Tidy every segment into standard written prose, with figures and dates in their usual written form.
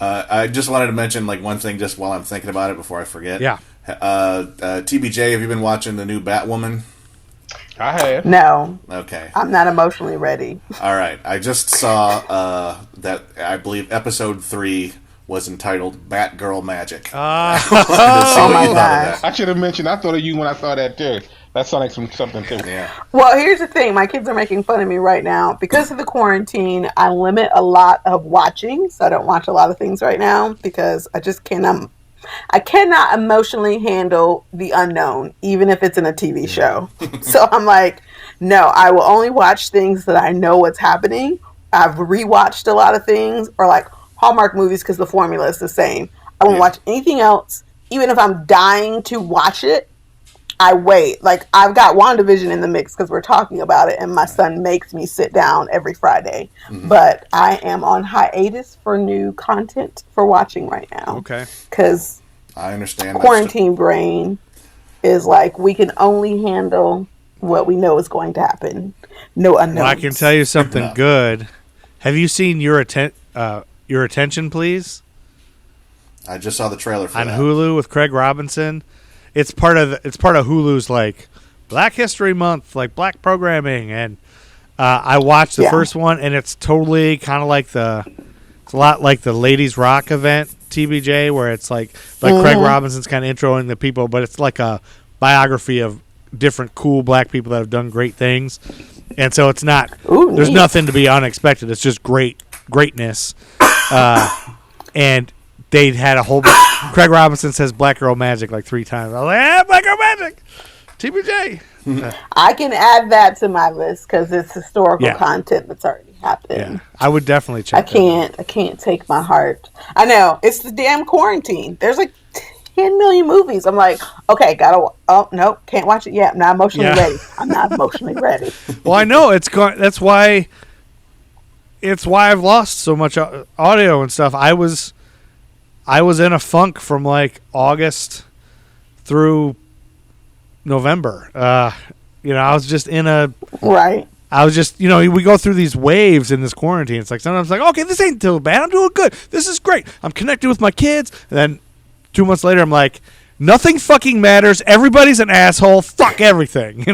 I just wanted to mention like one thing just while I'm thinking about it before I forget. Yeah. TBJ, have you been watching the new Batwoman? I have. No. Okay. I'm not emotionally ready. All right. I just saw that I believe episode 3 was entitled Batgirl Magic. Oh my gosh. I should have mentioned, I thought of you when I saw that too. That sounds like something too. Yeah. Well, here's the thing. My kids are making fun of me right now. Because of the quarantine, I limit a lot of watching. So I don't watch a lot of things right now because I just cannot. I cannot emotionally handle the unknown, even if it's in a TV show. So I'm like, no, I will only watch things that I know what's happening. I've rewatched a lot of things, or like Hallmark movies because the formula is the same. I won't watch anything else, even if I'm dying to watch it. I wait. Like, I've got WandaVision in the mix because we're talking about it, and my son makes me sit down every Friday. Mm-hmm. But I am on hiatus for new content for watching right now. Okay. Because I understand. Quarantine brain is like, we can only handle what we know is going to happen. No unknowns. Well, I can tell you something good. Have you seen Your Attention, Please? I just saw the trailer for on that. Hulu with Craig Robinson. It's part of Hulu's like Black History Month, like Black programming, and I watched the first one, and it's totally kind of like it's a lot like the Ladies Rock event TBJ, where it's like Craig Robinson's kind of introing the people, but it's like a biography of different cool Black people that have done great things, and so it's not there's nothing to be unexpected. It's just greatness, and. They had a whole bunch. Craig Robinson says Black Girl Magic like 3 times. I was like, Black Girl Magic! TBJ! I can add that to my list because it's historical content that's already happened. Yeah, I would definitely check I can't take my heart. I know. It's the damn quarantine. There's like 10 million movies. I'm like, okay, no, can't watch it yet. I'm not emotionally ready. I'm not emotionally ready. Well, I know. That's why I've lost so much audio and stuff. I was in a funk from like August through November. I was just in a right. I was just, we go through these waves in this quarantine. It's like sometimes like, okay, this ain't too bad. I'm doing good. This is great. I'm connected with my kids. And then 2 months later, I'm like, nothing fucking matters. Everybody's an asshole. Fuck everything.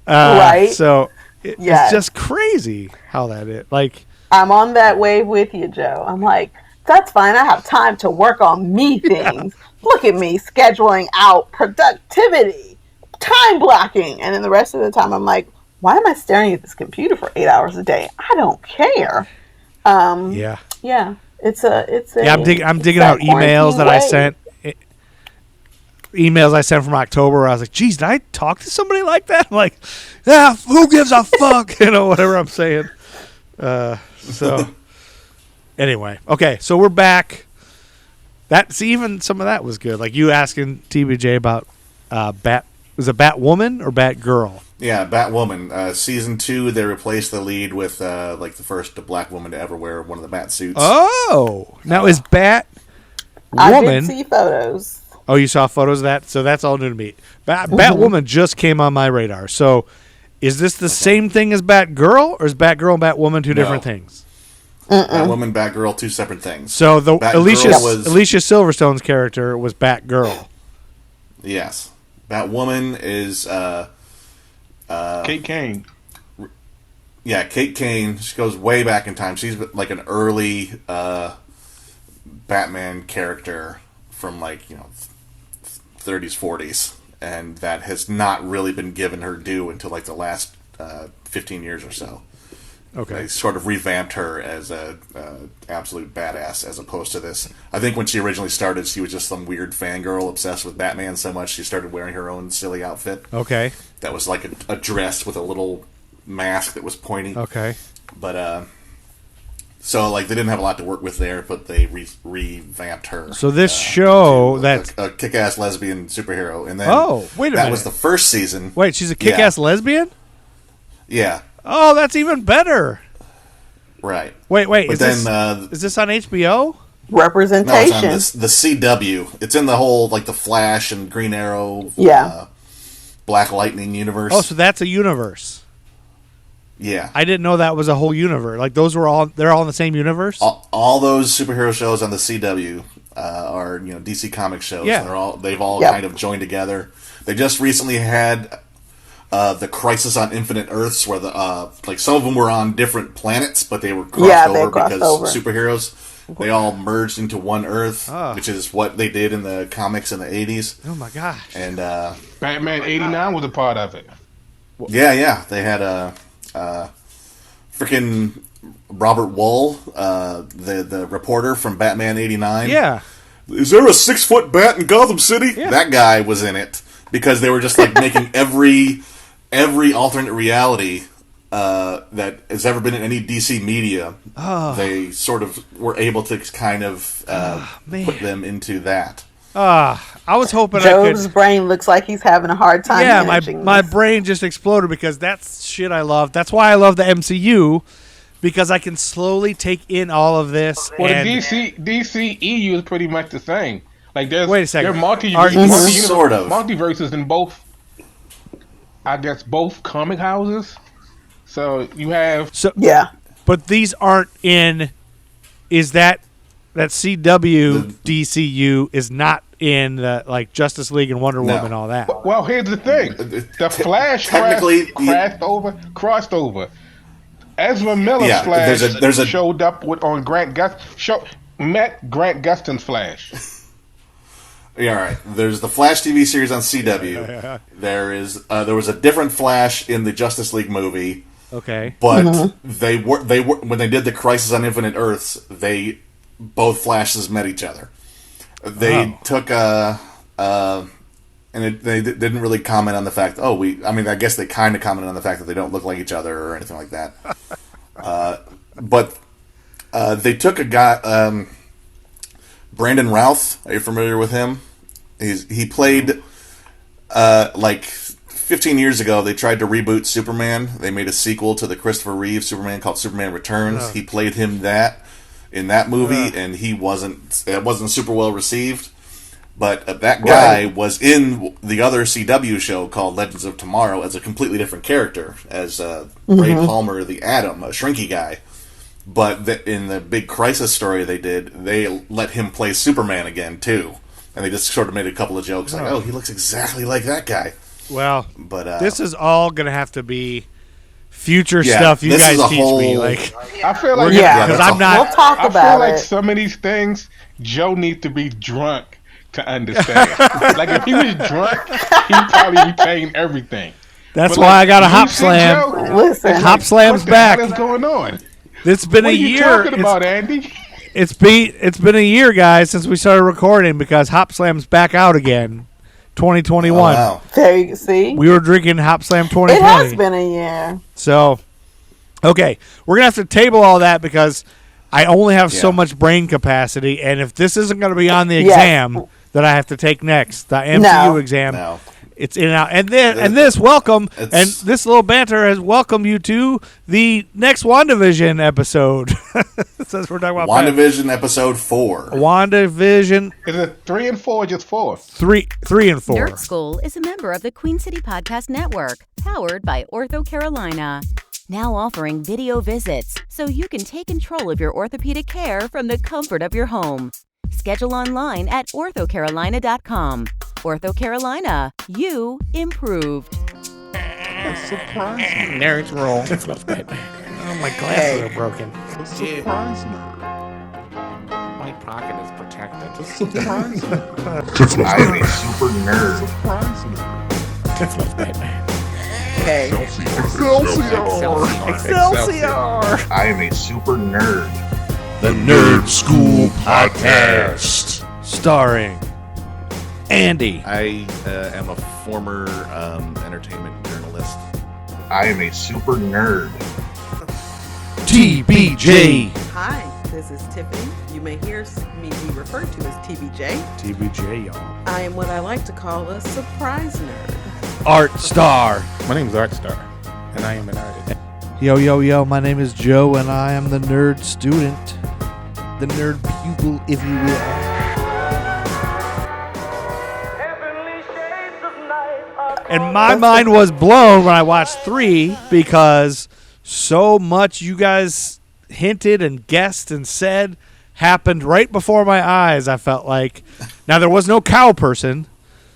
Right. So it's just crazy how that is. Like, I'm on that wave with you, Joe. I'm like, that's fine. I have time to work on me things. Look at me scheduling out productivity, time blocking. And then the rest of the time I'm like, why am I staring at this computer for 8 hours a day? I don't care. Yeah. I'm digging out emails that I sent. Emails I sent from October where I was like, geez, did I talk to somebody like that? I'm like, who gives a fuck? Whatever I'm saying. Anyway, okay, so we're back. Even some of that was good. Like you asking TBJ about was it Batwoman or Batgirl? Yeah, Batwoman. Season 2, they replaced the lead with like the first Black woman to ever wear one of the bat suits. Oh, now is Batwoman? I did see photos. Oh, you saw photos of that? So that's all new to me. Batwoman just came on my radar. So is this the same thing as Batgirl, or is Batgirl and Batwoman two different things? Batwoman, Batgirl, 2 separate things. So Alicia Silverstone's character was Batgirl. Yes. Batwoman is Kate Kane. Yeah, Kate Kane. She goes way back in time. She's like an early Batman character from 30s, 40s, and that has not really been given her due until like the last 15 years or so. Okay. They sort of revamped her as a absolute badass, as opposed to this. I think when she originally started, she was just some weird fangirl obsessed with Batman so much she started wearing her own silly outfit. Okay. That was like a dress with a little mask that was pointy. Okay. But so like they didn't have a lot to work with there, but they revamped her. So this show that's a kick-ass lesbian superhero, and then wait a minute, that was the first season. Wait, she's a kick-ass lesbian? Yeah. Oh, that's even better. Right. Wait. Is this on HBO? Representation. No, it's on the CW. It's in the whole like the Flash and Green Arrow. Yeah. Black Lightning universe. Oh, so that's a universe. Yeah. I didn't know that was a whole universe. Like they're all in the same universe. All those superhero shows on the CW are DC Comics shows. Yeah. They've all kind of joined together. They just recently had the Crisis on Infinite Earths, where like some of them were on different planets, but they were crossed over because superheroes. They all merged into one Earth, which is what they did in the comics in the 80s. Oh my gosh! And Batman '89 was a part of it. Yeah. They had freaking Robert Wool, the reporter from Batman '89. Yeah. Is there a 6-foot bat in Gotham City? Yeah. That guy was in it because they were just like making every alternate reality that has ever been in any DC media. They sort of were able to kind of put them into that. I was hoping Joe's brain looks like he's having a hard time. Yeah, my brain just exploded because that's shit I love. That's why I love the MCU, because I can slowly take in all of this. Well, the DCEU is pretty much the same. Like there's Wait a second. There sort of multiverses in both. I guess both comic houses. So you have but these aren't in. Is that CW DCU is not in the like Justice League and Wonder Woman and all that? Well, here's the thing: the Flash crossed over. Ezra Miller's Flash showed up on met Grant Gustin's Flash. Yeah, all right. There's the Flash TV series on CW. There was a different Flash in the Justice League movie. Okay, but they were when they did the Crisis on Infinite Earths, both Flashes met each other. They took they didn't really comment on the fact. I guess they kind of commented on the fact that they don't look like each other or anything like that. But they took a guy, Brandon Routh. Are you familiar with him? He played like 15 years ago. They tried to reboot Superman. They made a sequel to the Christopher Reeve Superman called Superman Returns. He played him in that movie, and it wasn't super well received. But that guy was in the other CW show called Legends of Tomorrow as a completely different character, as Ray Palmer, the Atom, a shrinky guy. But in the big Crisis story they let him play Superman again, too. And they just sort of made a couple of jokes like, he looks exactly like that guy. Well, but this is all going to have to be future stuff you guys teach me. Like, I feel like because I'm not. We'll talk about I feel like some of these things Joe needs to be drunk to understand. Like if he was drunk, he'd probably retain everything. That's why I got a Hop Slam. Listen, Hop Slam's back. What's going on? It's been what a year. year. What are you talking about, Andy? It's been a year, guys, since we started recording because Hop Slam's back out again. 2021. Oh, wow. There you see. We were drinking Hop Slam 2020. It has been a year. So, okay, we're gonna have to table all that because I only have so much brain capacity, and if this isn't going to be on the exam that I have to take next, the MCU exam, it's in and out. And this welcome, and this little banter has welcomed you to the next WandaVision episode. Since we're talking about WandaVision episode 4. WandaVision. Is it 3 and 4 or just 4? 3 and 4. Nerd Skool is a member of the Queen City Podcast Network, powered by Ortho Carolina. Now offering video visits so you can take control of your orthopedic care from the comfort of your home. Schedule online at orthocarolina.com. Ortho Carolina, you improved. Nerds roll. Oh, my glasses are broken. My pocket is protected. I am a super nerd. Okay. Excelsior! I am a super nerd. The Nerd Skool Podcast. Starring Andy. I am a former entertainment journalist. I am a super nerd. TBJ. Hi, this is Tiffany. You may hear me be referred to as TBJ. TBJ, y'all. I am what I like to call a surprise nerd. Artstar. My name is Artstar, and I am an artist. Yo, my name is Joe, and I am the nerd student. The nerd pupil, if you will. And my mind was blown when I watched 3 because so much you guys hinted and guessed and said happened right before my eyes. I felt like now there was no cow person,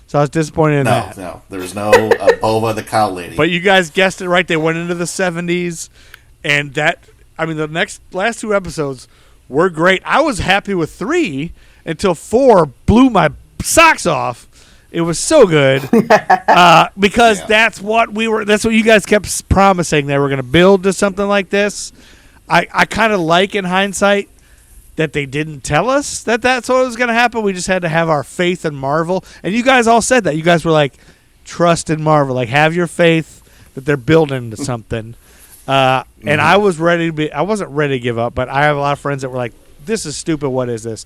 so I was disappointed in that. No, there was no Bova the cow lady. But you guys guessed it right. They went into the 70s, and the last 2 episodes were great. I was happy with 3 until 4 blew my socks off. It was so good because that's what you guys kept promising they were going to build to something like this. I kind of like in hindsight that they didn't tell us that that's what was going to happen. We just had to have our faith in Marvel. And you guys all said that. You guys were like, trust in Marvel. Like, have your faith that they're building to something. And I was I wasn't ready to give up, but I have a lot of friends that were like, this is stupid. What is this?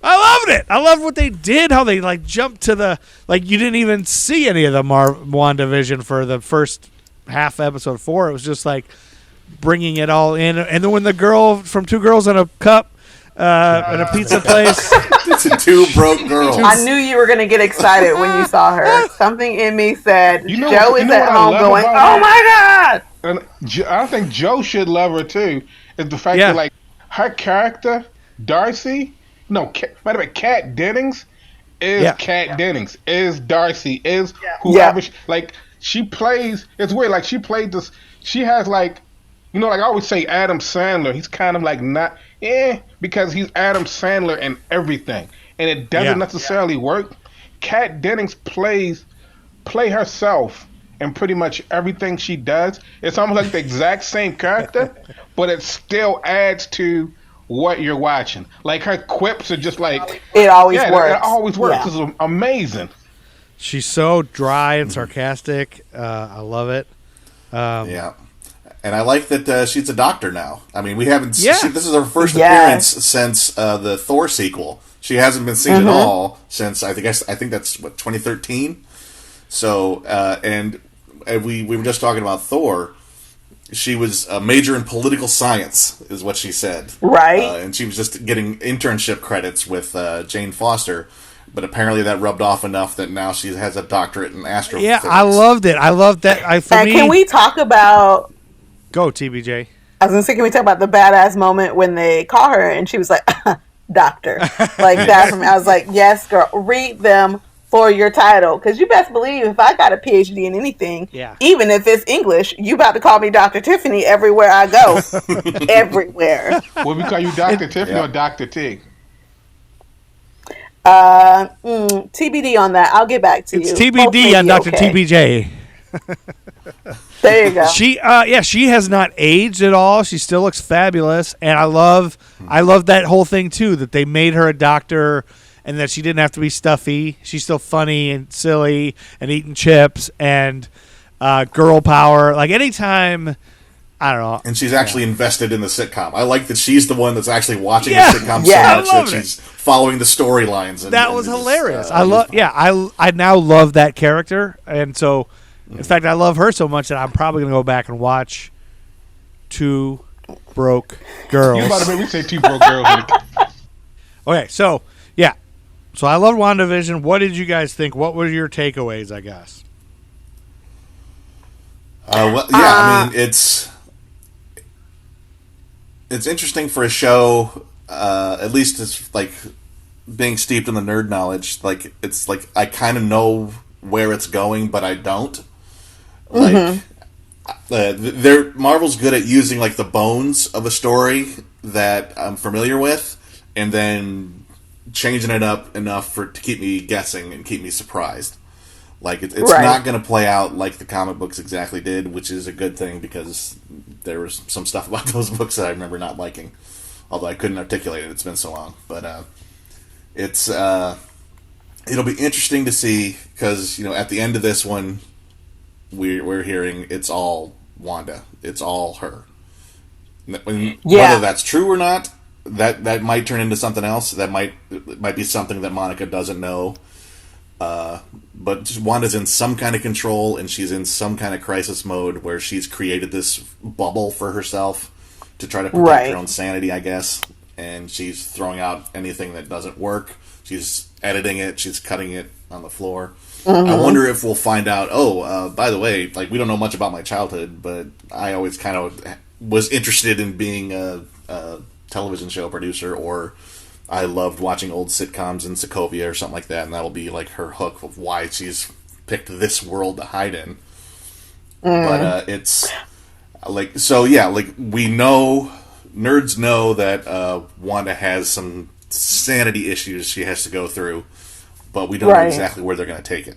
I loved it. I loved what they did, how they like jumped to the, like you didn't even see any of the WandaVision for the first half episode 4. It was just like bringing it all in. And then when the girl from Two Girls in a Cup in a pizza place. It's 2 broke girls. I knew you were going to get excited when you saw her. Something in me said, Joe is at home going, oh my God. And I think Joe should love her too. Is the fact that like her character, Darcy, Kat Dennings is Kat Dennings, is Darcy, is whoever. Like she plays, it's weird. Like she played this. She has like, like I always say, Adam Sandler. He's kind of like not, because he's Adam Sandler in everything, and it doesn't necessarily work. Kat Dennings play herself in pretty much everything she does. It's almost like the exact same character, but it still adds to what you're watching. Like her quips are just like it always works. It always works. It's amazing. She's so dry and sarcastic. I love it. And I like that she's a doctor now. I mean, we haven't. This is her first appearance since the Thor sequel. She hasn't been seen at all since I think that's 2013. So and we were just talking about Thor. She was a major in political science, is what she said. Right. And she was just getting internship credits with Jane Foster. But apparently that rubbed off enough that now she has a doctorate in astrophysics. Yeah, I loved it. I loved that. Can we talk about... Go, TBJ. I was going to say, can we talk about the badass moment when they call her and she was like, doctor. Like that for me. I was like, yes, girl, read them for your title, because you best believe if I got a PhD in anything, even if it's English, you about to call me Dr. Tiffany everywhere I go. Everywhere. Will we call you Dr. Tiffany or Dr. T? TBD on that. I'll get back to you. It's TBD on Dr. TBJ. There you go. She has not aged at all. She still looks fabulous, and I love that whole thing too, that they made her a doctor. And that she didn't have to be stuffy. She's still funny and silly and eating chips and girl power. Like anytime, I don't know. And she's actually invested in the sitcom. I like that she's the one that's actually watching the sitcom so much that she's following the storylines. That was hilarious. I now love that character. And so, in fact, I love her so much that I'm probably going to go back and watch 2 Broke Girls. You about to make me say 2 Broke Girls. Okay, so, yeah. So I love WandaVision. What did you guys think? What were your takeaways, I guess? I mean, it's interesting for a show, at least it's like being steeped in the nerd knowledge. Like, it's like I kind of know where it's going, but I don't. Like, Marvel's good at using like the bones of a story that I'm familiar with, and then changing it up enough to keep me guessing and keep me surprised. Like it's not going to play out like the comic books exactly did, which is a good thing because there was some stuff about those books that I remember not liking, although I couldn't articulate it. It's been so long, but it'll be interesting to see because at the end of this one, we're hearing it's all Wanda, it's all her. Whether that's true or not. That might turn into something else. That might be something that Monica doesn't know. But Wanda's in some kind of control, and she's in some kind of crisis mode where she's created this bubble for herself to try to protect her own sanity, I guess. and she's throwing out anything that doesn't work. She's editing it. She's cutting it on the floor. I wonder if we'll find out, by the way, like, we don't know much about my childhood, but I always kind of was interested in being a television show producer, or I loved watching old sitcoms in Sokovia or something like that, and that'll be like her hook of why she's picked this world to hide in. But it's like, so yeah, like, we know, nerds know that Wanda has some sanity issues she has to go through, but we don't know exactly where they're going to take it.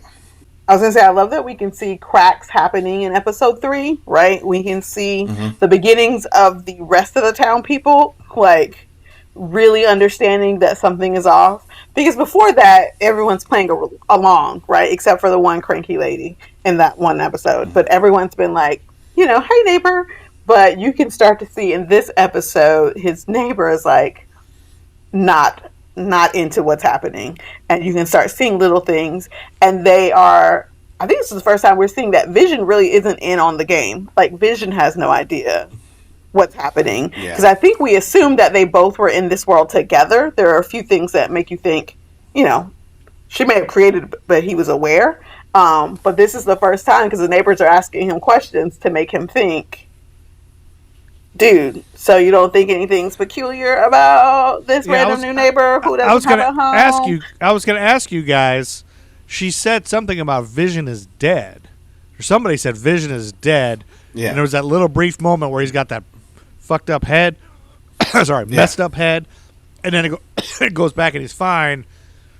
I was going to say, I love that we can see cracks happening in episode 3, right? We can see the beginnings of the rest of the town people, like, really understanding that something is off. Because before that, everyone's playing along, right? Except for the one cranky lady in that one episode. But everyone's been like, you know, hey, neighbor. But you can start to see in this episode, his neighbor is like, not into what's happening, and you can start seeing little things, and they are, I think this is the first time we're seeing that Vision really isn't in on the game. Like, Vision has no idea what's happening, because I think we assumed that they both were in this world together. There are a few things that make you think, you know, she may have created it, but he was aware, but this is the first time, because the neighbors are asking him questions to make him think, dude, so you don't think anything's peculiar about this random new neighbor who doesn't have a home? I was going to ask you guys, she said something about Vision is dead. Or somebody said Vision is dead. Yeah. And there was that little brief moment where he's got that fucked up head. Messed up head. And then it goes back and he's fine.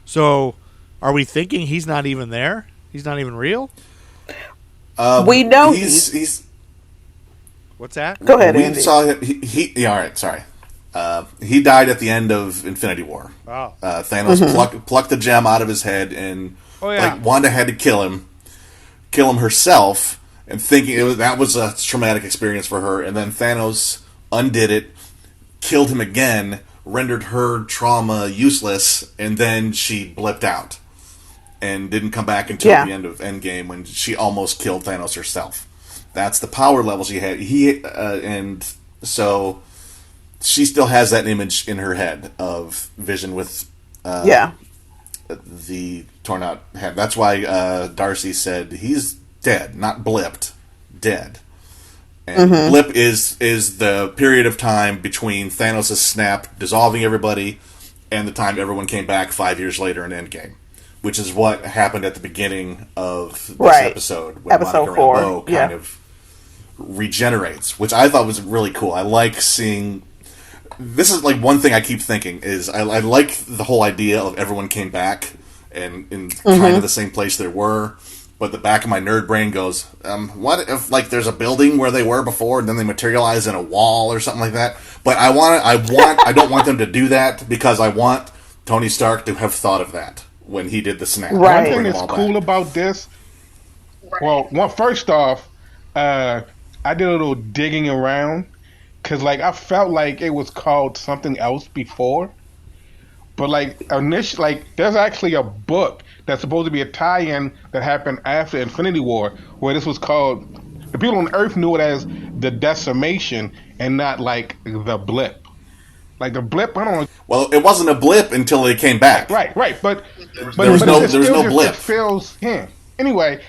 So are we thinking he's not even there? He's not even real? We know he's What's that? Go ahead, we Andy. saw him. All right. Sorry. He died at the end of Infinity War. Oh. Thanos plucked the gem out of his head, and like, Wanda had to kill him herself, and thinking that was a traumatic experience for her. And then Thanos undid it, killed him again, rendered her trauma useless, and then she blipped out and didn't come back until the end of Endgame, when she almost killed Thanos herself. That's the power level she had. And so she still has that image in her head of Vision with the torn out head. That's why Darcy said he's dead, not blipped, dead. And blip is the period of time between Thanos' snap dissolving everybody and the time everyone came back 5 years later in Endgame, which is what happened at the beginning of this episode when episode Monica 4 Rambeau kind of regenerates, which I thought was really cool. I like seeing. This is like one thing I keep thinking is I like the whole idea of everyone came back and in kind of the same place they were, but the back of my nerd brain goes, what if like there's a building where they were before and then they materialize in a wall or something like that? But I don't want them to do that, because I want Tony Stark to have thought of that when he did the snap. Right. One thing that's cool about this, first off, I did a little digging around, because like I felt like it was called something else before, but like initially, like there's actually a book that's supposed to be a tie-in that happened after Infinity War, where this was called. The people on Earth knew it as the Decimation and not like the blip. Like the blip, I don't know. Well, it wasn't a blip until they came back. Right. But there was no blip. It feels Anyway,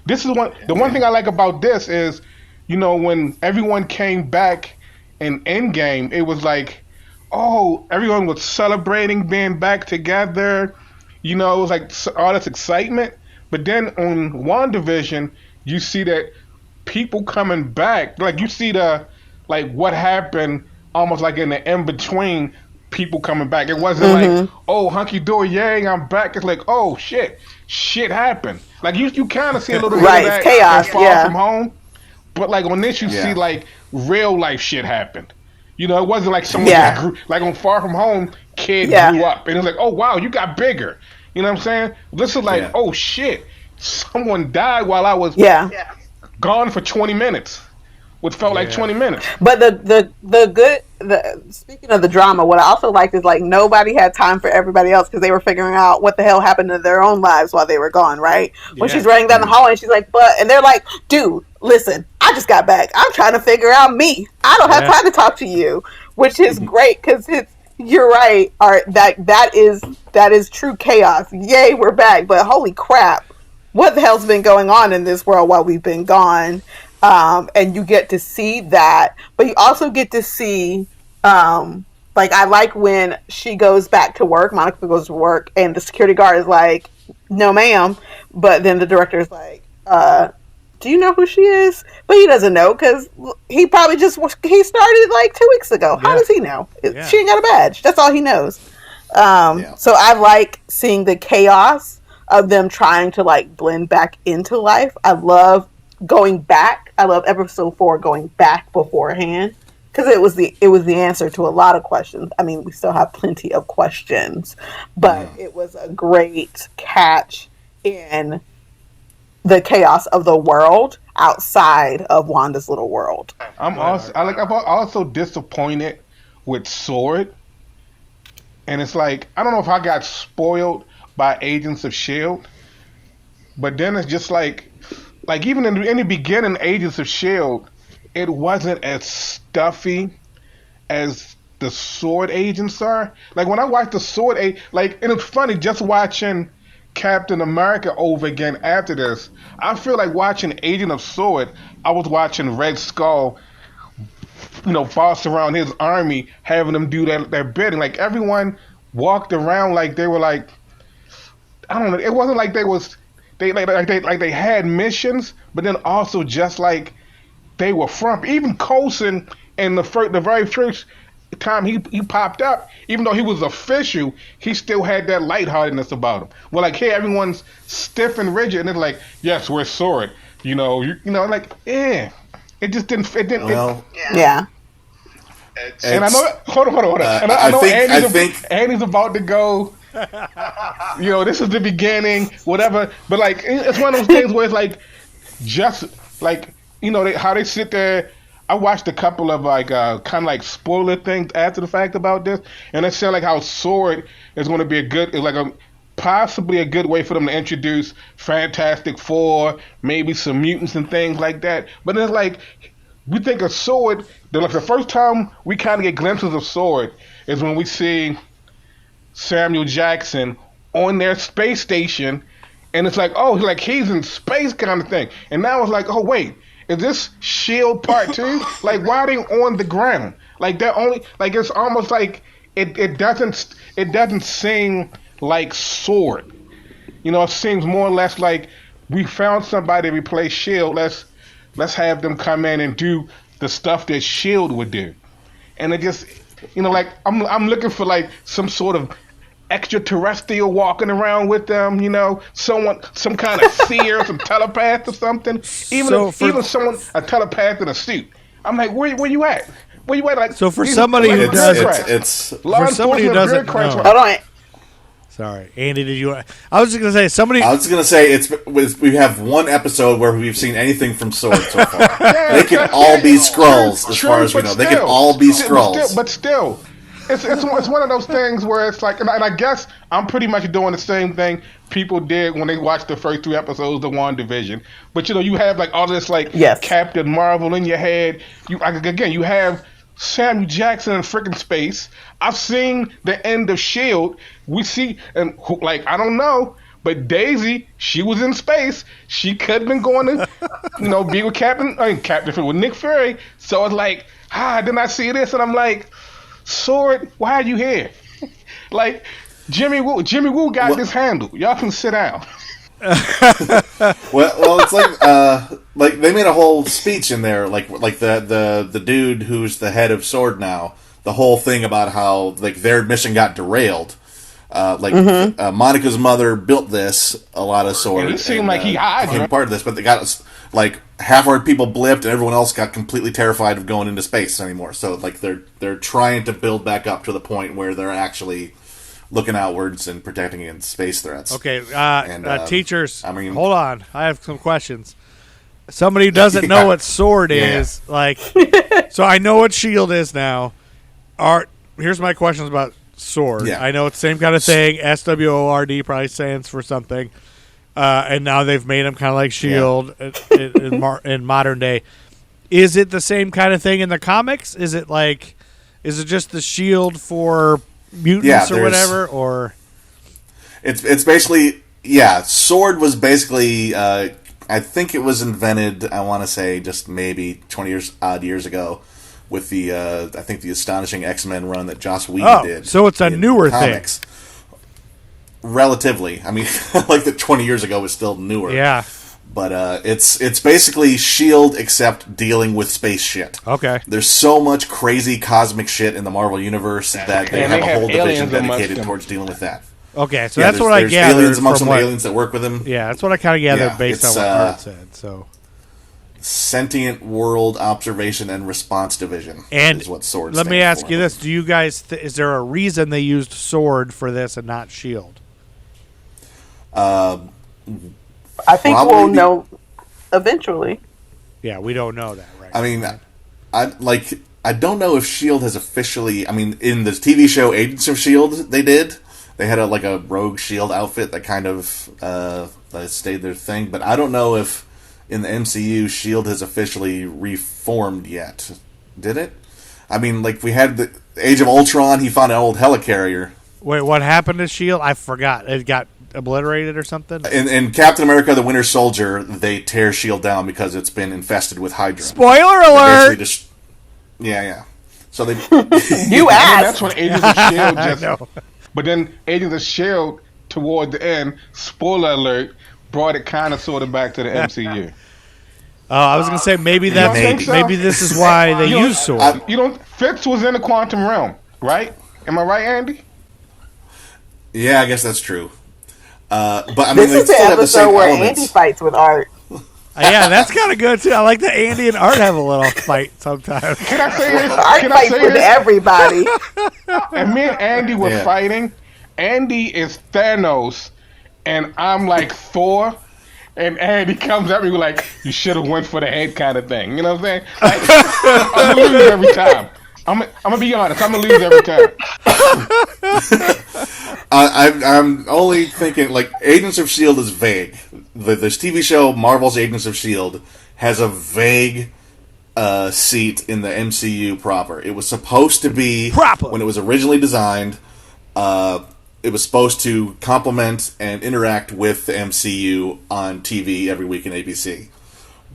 this is the one thing I like about this is, you know, when everyone came back in Endgame, it was like, oh, everyone was celebrating being back together. You know, it was like all this excitement. But then on WandaVision, you see that people coming back, like you see what happened almost like in the in-between, people coming back. It wasn't like, oh, hunky dory, yay, I'm back. It's like, oh, shit happened. Like you kind of see a little bit of that chaos, Far From Home. But like on this, you see like real life shit happened. You know, it wasn't like someone that grew, like on Far From Home, kid grew up, and it was like, oh wow, you got bigger. You know what I'm saying? This is like, oh shit, someone died while I was gone for 20 minutes. What felt like 20 minutes. But speaking of the drama, what I also liked is like nobody had time for everybody else, because they were figuring out what the hell happened to their own lives while they were gone, right? When she's running down the hallway and she's like, and they're like, dude, listen, I just got back. I'm trying to figure out me. I don't have time to talk to you. which is great because you're right. Art, that is true chaos. Yay, we're back! But holy crap, what the hell's been going on in this world while we've been gone? And you get to see that, but you also get to see, like, I like when she goes back to work, Monica goes to work, and the security guard is like, no ma'am, but then the director is like, do you know who she is? But he doesn't know because he probably he started like 2 weeks ago. How does he know? Yeah. She ain't got a badge. That's all he knows. So I like seeing the chaos of them trying to like blend back into life. I love going back. I love episode 4 going back beforehand because it was the answer to a lot of questions. I mean, we still have plenty of questions, but it was a great catch in the chaos of the world outside of Wanda's little world. I'm also disappointed with Sword, and it's like I don't know if I got spoiled by Agents of S.H.I.E.L.D., but then it's just like even in the beginning, Agents of S.H.I.E.L.D., it wasn't as stuffy as the Sword agents are. Like when I watched the Sword and it's funny just watching Captain America over again after this. I feel like watching Agent of Sword, I was watching Red Skull, boss around his army, having them do their bidding. Like everyone walked around like they were like, I don't know. It wasn't like they had missions, but then also just like they were frumpy. Even Coulson in the very first time he popped up, even though he was official, he still had that lightheartedness about him. Well, like here, everyone's stiff and rigid, and it's like, yes, we're Sword. Like, yeah, it just didn't. It didn't. Well, yeah. And I know. Hold on. And I know Andy's about to go. This is the beginning, whatever. But like, it's one of those things where it's like, just like how they sit there. I watched a couple of like kind of like spoiler things after the fact about this, and it said like how Sword is going to be possibly a good way for them to introduce Fantastic Four, maybe some mutants and things like that. But it's like we think of Sword. The first time we kind of get glimpses of Sword is when we see Samuel Jackson on their space station, and it's like, oh, like he's in space kind of thing. And now it's like, oh wait. Is this S.H.I.E.L.D. Part 2? Like, why are they on the ground? Like, they're only like it's almost like it doesn't seem like Sword. It seems more or less like we found somebody to replace S.H.I.E.L.D. Let's have them come in and do the stuff that S.H.I.E.L.D. would do. And it just like I'm looking for like some sort of extraterrestrial walking around with them, some kind of seer, some telepath or something. Even someone, a telepath in a suit. I'm like, where you at? Where you at? Like, so for somebody who doesn't know. Hold on. Sorry, Andy. I was just gonna say somebody. I was gonna say we have one episode where we've seen anything from Sword so far. They can all be Skrulls, as far as we know. They can all be Skrulls, but still. It's one of those things where it's like, and I guess I'm pretty much doing the same thing people did when they watched the first 3 episodes of WandaVision. But you have like all this like Captain Marvel in your head. You have Samuel Jackson in freaking space. I've seen the end of S.H.I.E.L.D. We see, and like I don't know, but Daisy, she was in space. She could have been going to, be with with Nick Fury. So it's like, then I see this, and I'm like, Sword, why are you here? Like Jimmy Woo got this handle. Y'all can sit down. well, it's like they made a whole speech in there, like the dude who's the head of Sword now. The whole thing about how like their mission got derailed. Monica's mother built a lot of Sword. And he seemed like he became part of this, but they got like half our people blipped, and everyone else got completely terrified of going into space anymore. So like they're trying to build back up to the point where they're actually looking outwards and protecting against space threats. Okay, teachers. I mean, hold on. I have some questions. Somebody who doesn't know what Sword is, like, so I know what S.H.I.E.L.D. is now. Here's my questions about Sword. Yeah. I know it's the same kind of thing. SWORD probably stands for something. And now they've made them kind of like S.H.I.E.L.D. in modern day. Is it the same kind of thing in the comics? Is it Is it just the shield for mutants or whatever? Or it's basically Sword was basically I think it was invented. I want to say just maybe 20 years ago with the I think the Astonishing X-Men run that Joss Whedon did. So it's a newer comics. Thing. Relatively, I mean, like the 20 years ago was still newer. Yeah. But it's basically S.H.I.E.L.D. except dealing with space shit. Okay. There's so much crazy cosmic shit in the Marvel Universe that they have a whole division dedicated towards dealing with that. Okay, so that's what I gathered. There's aliens amongst the aliens that work with him. Yeah, that's what I kind of gathered based on what Art said. So, Sentient World Observation and Response Division is what Sword stands for. Let me ask you this. Do you guys... is there a reason they used Sword for this and not S.H.I.E.L.D.? I think we'll know eventually. Yeah, we don't know that, right? I mean, I don't know if S.H.I.E.L.D. has officially... I mean, in the TV show Agents of S.H.I.E.L.D., they did. They had a rogue S.H.I.E.L.D. outfit that kind of stayed their thing. But I don't know if in the MCU S.H.I.E.L.D. has officially reformed yet. Did it? I mean, like, we had the Age of Ultron, he found an old helicarrier. Wait, what happened to S.H.I.E.L.D.? I forgot. It got obliterated or something? In Captain America the Winter Soldier, they tear S.H.I.E.L.D. down because it's been infested with Hydra. Spoiler alert! Yeah. So they... You asked! That's when Agents of S.H.I.E.L.D. just... But then Agents of S.H.I.E.L.D. toward the end, spoiler alert, brought it kind of sort of back to the MCU. I was going to say maybe this is why they use Sword. Fitz was in the quantum realm, right? Am I right, Andy? Yeah, I guess that's true. But I mean, this is the episode where Andy fights with Art. Yeah, that's kind of good too. I like that Andy and Art have a little fight sometimes. Can I say this? Art fights with everybody. And me and Andy were fighting. Andy is Thanos, and I'm like Thor. And Andy comes at me with like, "You should have went for the head," kind of thing. You know what I'm saying? Like, I'm gonna lose every time. I'm gonna be honest. I'm gonna lose every time. I'm only thinking like Agents of S.H.I.E.L.D. is vague. This TV show Marvel's Agents of S.H.I.E.L.D. has a vague seat in the MCU proper. It was supposed to be when it was originally designed. It was supposed to complement and interact with the MCU on TV every week in ABC.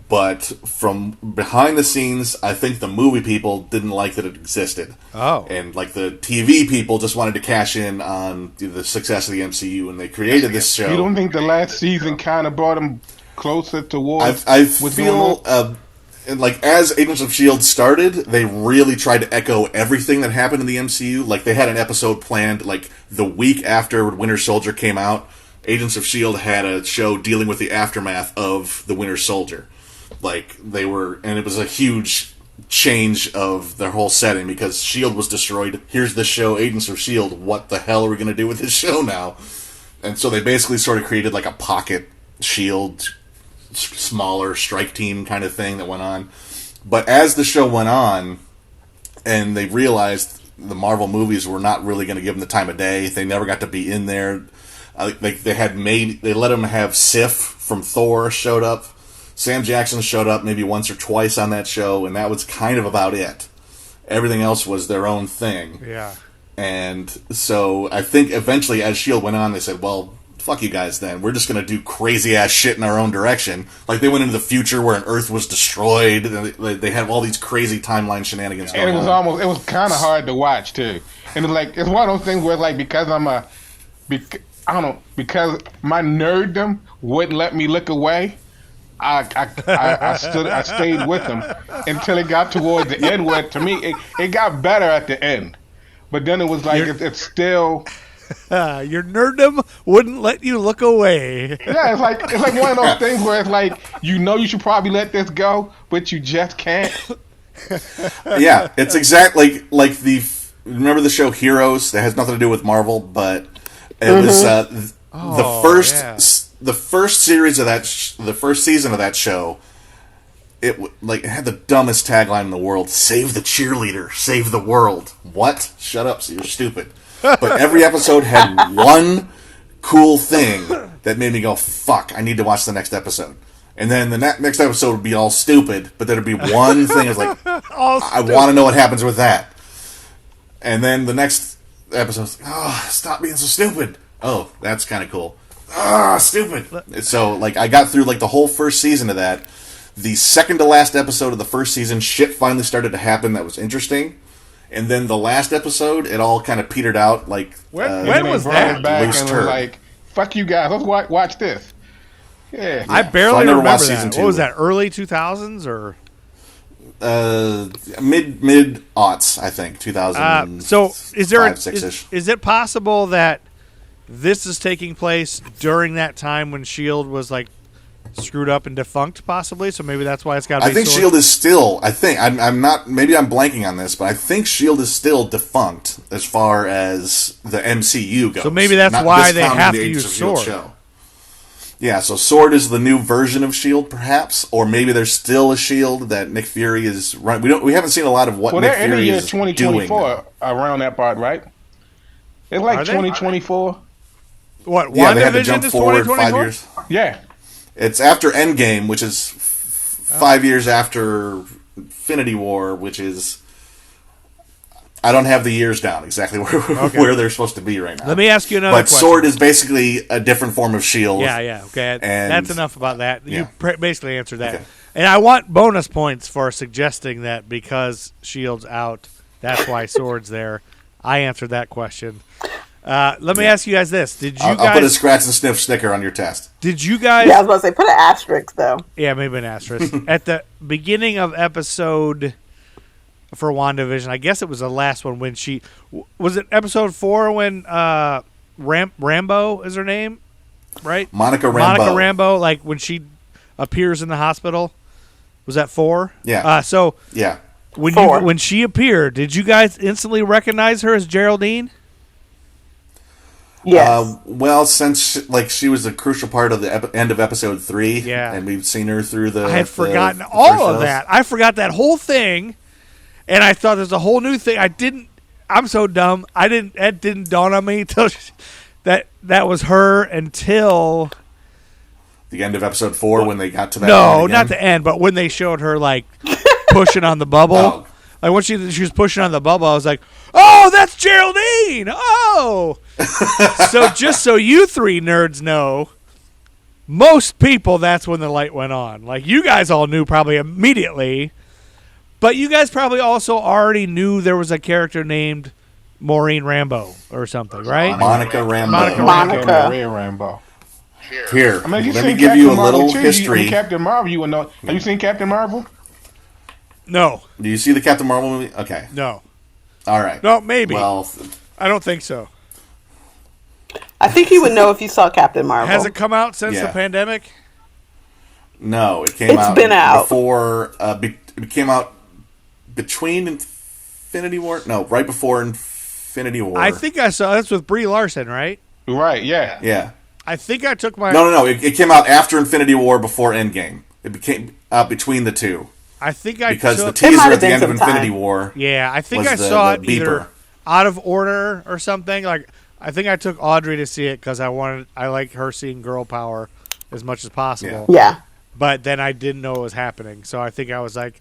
But from behind the scenes, I think the movie people didn't like that it existed. Oh. And like the TV people just wanted to cash in on the success of the MCU, and they created this show. You don't think the last season kind of brought them closer towards... I feel... like, as Agents of S.H.I.E.L.D. started, they really tried to echo everything that happened in the MCU. Like, they had an episode planned, like, the week after Winter Soldier came out. Agents of S.H.I.E.L.D. had a show dealing with the aftermath of the Winter Soldier. Like, they were... And it was a huge change of their whole setting because S.H.I.E.L.D. was destroyed. Here's the show, Agents of S.H.I.E.L.D. What the hell are we going to do with this show now? And so they basically sort of created, like, a pocket S.H.I.E.L.D., smaller strike team kind of thing that went on. But as the show went on, and they realized the Marvel movies were not really going to give them the time of day, they never got to be in there. They let them have Sif from Thor showed up. Sam Jackson showed up maybe once or twice on that show, and that was kind of about it. Everything else was their own thing. Yeah. And so I think eventually, as S.H.I.E.L.D. went on, they said, well, fuck you guys then. We're just going to do crazy-ass shit in our own direction. Like, they went into the future where an Earth was destroyed. And they have all these crazy timeline shenanigans going on. And it was kind of hard to watch, too. And it's one of those things where, like, because because my nerddom wouldn't let me look away, I stayed with them until it got toward the end where, to me, it got better at the end. But then it was like, it's still... your nerddom wouldn't let you look away. Yeah, it's like one of those things where it's like, you should probably let this go, but you just can't. Yeah, it's exactly like remember the show Heroes? That has nothing to do with Marvel, but it was the first series of the first season of that show. It had the dumbest tagline in the world: "Save the cheerleader, save the world." What? Shut up! So you're stupid. But every episode had one cool thing that made me go, fuck, I need to watch the next episode. And then the next episode would be all stupid, but there'd be one thing that's like, I want to know what happens with that. And then the next episode's like, oh, stop being so stupid. Oh, that's kind of cool. Ah, stupid. So, like, I got through, like, the whole first season of that. The second to last episode of the first season, shit finally started to happen that was interesting. And then the last episode, it all kind of petered out, like, when was that? Back and was like, fuck you guys, let's watch this. Yeah. I barely remember that. What was that, early 2000s or? Mid-aughts, I think, 2000. So is there is it possible that this is taking place during that time when S.H.I.E.L.D. was like screwed up and defunct, possibly? So maybe that's why it's got to be. I think S.H.I.E.L.D. is still. I think I'm not. Maybe I'm blanking on this, but I think S.H.I.E.L.D. is still defunct as far as the MCU goes. So maybe that's why they have to use S.W.O.R.D. show. Yeah, so S.W.O.R.D. is the new version of S.H.I.E.L.D., perhaps, or maybe there's still a S.H.I.E.L.D. that Nick Fury is running. We haven't seen a lot of what Nick Fury is doing. Well, they're in the year 2024 around that part, right? It's like 2024. What? Yeah, they had to jump is forward 5 years. Yeah, it's after Endgame, which is 5 years after Infinity War, which is. I don't have the years down exactly where they're supposed to be right now. Let me ask you another question. But S.W.O.R.D. is basically a different form of S.H.I.E.L.D. Yeah, okay. And that's enough about that. You basically answered that. Okay. And I want bonus points for suggesting that because S.H.I.E.L.D.'s out, that's why S.W.O.R.D's there. I answered that question. Let me ask you guys this. Did you guys... I'll put a scratch and sniff sticker on your test. Did you guys... Yeah, I was about to say, put an asterisk, though. Yeah, maybe an asterisk. At the beginning of episode... for WandaVision, I guess it was the last one when she... Was it episode 4 when Rambeau is her name? Right? Monica Rambeau. Monica Rambeau, like when she appears in the hospital. Was that 4? Yeah. Yeah. When she appeared, did you guys instantly recognize her as Geraldine? Yes. Well, since she was a crucial part of the end of episode 3, and we've seen her through the... I had forgotten all of that. I forgot that whole thing, and I thought there's a whole new thing. I'm so dumb. It didn't dawn on me until that was her until... The end of episode 4 when they got to that. No, not the end, but when they showed her like pushing on the bubble. Oh. Like when she was pushing on the bubble, I was like, "Oh, that's Geraldine!" Oh, so just so you three nerds know, most people that's when the light went on. Like you guys all knew probably immediately, but you guys probably also already knew there was a character named Maureen Rambeau or something, right? Monica Rambeau. Monica Rambeau. Here, I mean, let me give you a little history. Captain Marvel, you would know. Have you seen Captain Marvel? No. Do you see the Captain Marvel movie? Okay. No. All right. No, maybe. Well, I don't think so. I think you would know if you saw Captain Marvel. Has it come out since the pandemic? No, it came out. It's been out before. It came out between Infinity War. No, right before Infinity War. I think I saw. That's with Brie Larson, right? Right. Yeah. Yeah. I think I took my... No. It came out after Infinity War, before Endgame. It became between the two. I think I because took... the teaser at the end of Infinity War. Yeah, I think I saw it either out of order or something. Like I think I took Audrey to see it because I like her seeing girl power as much as possible. Yeah. But then I didn't know it was happening, so I think I was like,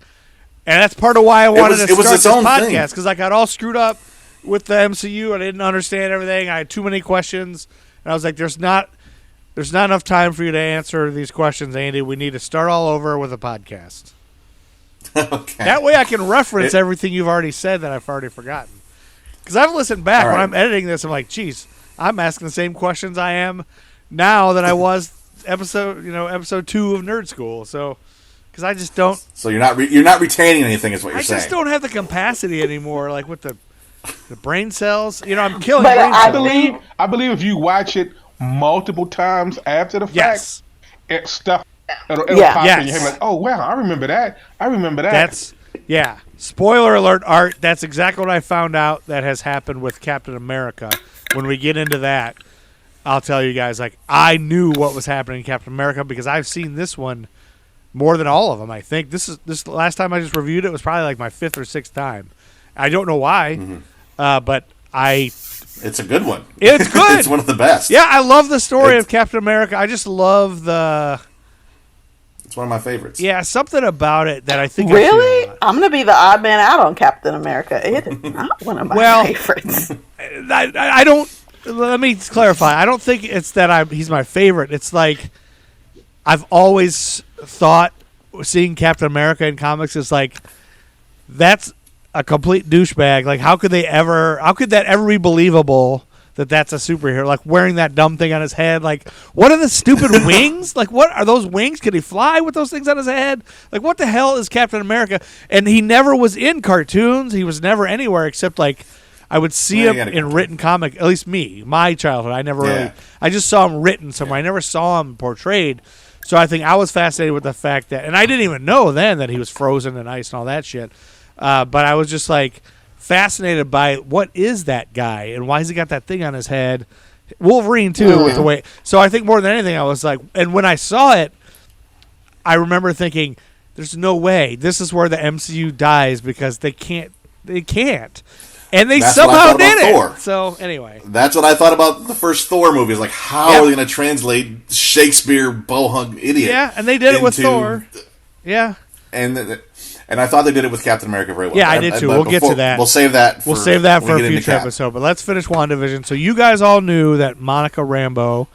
and that's part of why I wanted to start this podcast because I got all screwed up with the MCU. I didn't understand everything. I had too many questions. And I was like, there's not enough time for you to answer these questions, Andy. We need to start all over with a podcast. Okay. That way I can reference everything you've already said that I've already forgotten. Because I've listened back when I'm editing this, I'm like, geez, I'm asking the same questions I am now that I was episode 2 of Nerd School. So, because I just don't. So you're not retaining anything, is what you're saying. I just don't have the capacity anymore, like with the brain cells. I'm killing but brain cells. I believe if you watch it multiple times after the fact, it'll pop in your head like, oh wow, I remember that. Spoiler alert, Art. That's exactly what I found out that has happened with Captain America. When we get into that, I'll tell you guys. Like I knew what was happening in Captain America because I've seen this one more than all of them. I think this last time I just reviewed it was probably like my 5th or 6th time. I don't know why, but It's a good one. It's good. It's one of the best. Yeah, I love the story of Captain America. I just love the It's one of my favorites. Yeah, something about it that I think really. I'm gonna be the odd man out on Captain America. It is not one of my favorites. I don't. Let me clarify. I don't think it's that he's my favorite. It's like I've always thought seeing Captain America in comics is like that's a complete douchebag. Like how could that ever be believable that that's a superhero? Like wearing that dumb thing on his head. Like what are the stupid wings? Like what are those wings? Could he fly with those things on his head? Like what the hell is Captain America? And he never was in cartoons. He was never anywhere except like I would see him in written comic. At least my childhood. I never really. I just saw him written somewhere. I never saw him portrayed. So I think I was fascinated with the fact that, and I didn't even know then that he was frozen in ice and all that shit. But I was just like fascinated by what is that guy and why has he got that thing on his head? Wolverine too, with the way. So I think more than anything, I was like, and when I saw it, I remember thinking, "There's no way this is where the MCU dies because they can't." And they somehow did it. Thor. So anyway, that's what I thought about the first Thor movie. Is like, how are they going to translate Shakespeare bohunk idiot? Yeah, and they did it with Thor. Yeah, and I thought they did it with Captain America very well. Yeah, I did too. We'll get to that. We'll save that. For a future episode. But let's finish WandaVision. So you guys all knew that Monica Rambeau.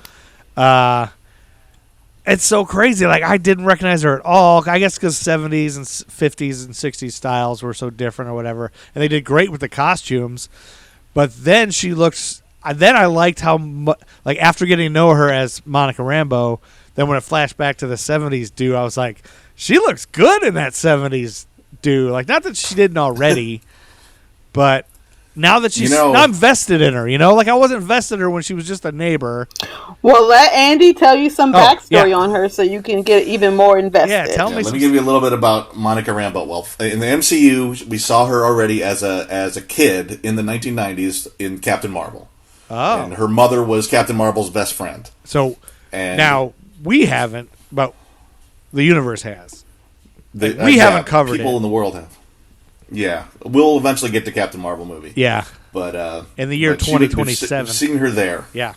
It's so crazy. Like I didn't recognize her at all. I guess because 70s and 50s and 60s styles were so different or whatever, and they did great with the costumes. But then she looks. Then I liked how like after getting to know her as Monica Rambeau. Then when it flashed back to the 70s dude, I was like, she looks good in that 70s dude. Like not that she didn't already, but. Now that she's, now I'm vested in her, like I wasn't vested in her when she was just a neighbor. Well, let Andy tell you some backstory on her so you can get even more invested. Yeah, tell me. Let me give you a little bit about Monica Rambeau. Well, in the MCU, we saw her already as a kid in the 1990s in Captain Marvel. Oh, and her mother was Captain Marvel's best friend. So now we haven't, but the universe has. We haven't covered it. People in the world have. Yeah, we'll eventually get to Captain Marvel movie. Yeah, but in the year 2027, we've seen her there. Yeah,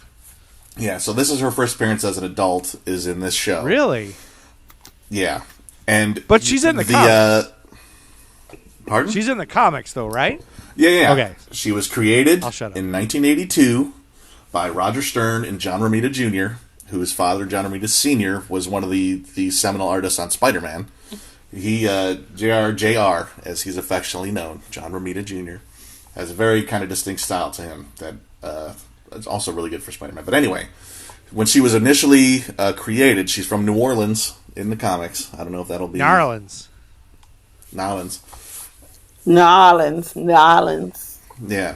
yeah. So this is her first appearance as an adult. Is in this show. Really? Yeah, but she's in the comics. Pardon? She's in the comics, though, right? Yeah. Okay. She was created in I'll shut up. 1982 by Roger Stern and John Romita Jr., whose father, John Romita Sr., was one of the seminal artists on Spider-Man. He, JR, as he's affectionately known, John Romita Jr., has a very kind of distinct style to him that is also really good for Spider-Man. But anyway, when she was initially created, she's from New Orleans in the comics. I don't know if that'll be... Nolans. Yeah.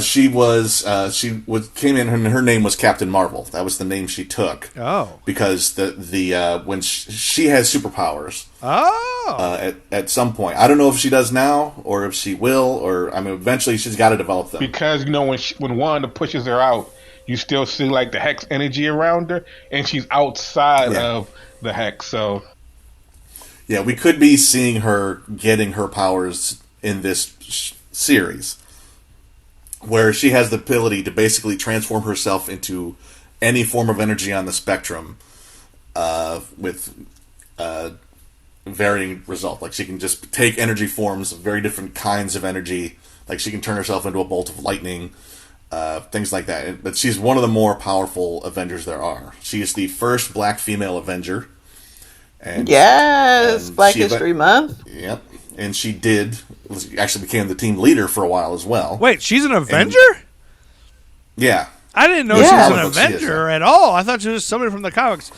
She came in and her name was Captain Marvel. That was the name she took. Oh. Because when she has superpowers. Oh. At some point. I don't know if she does now or if she will, or eventually she's got to develop them. Because when Wanda pushes her out, you still see like the hex energy around her, and she's outside of the hex. So yeah, we could be seeing her getting her powers in this series, where she has the ability to basically transform herself into any form of energy on the spectrum, with varying result. Like she can just take energy forms of very different kinds of energy. Like she can turn herself into a bolt of lightning, things like that. But she's one of the more powerful Avengers there are. She is the first black female Avenger. And, Black History Month. Yep. And she actually became the team leader for a while as well. Wait, she's an Avenger? Yeah. I didn't know she was an Avenger at all. I thought she was just somebody from the comics.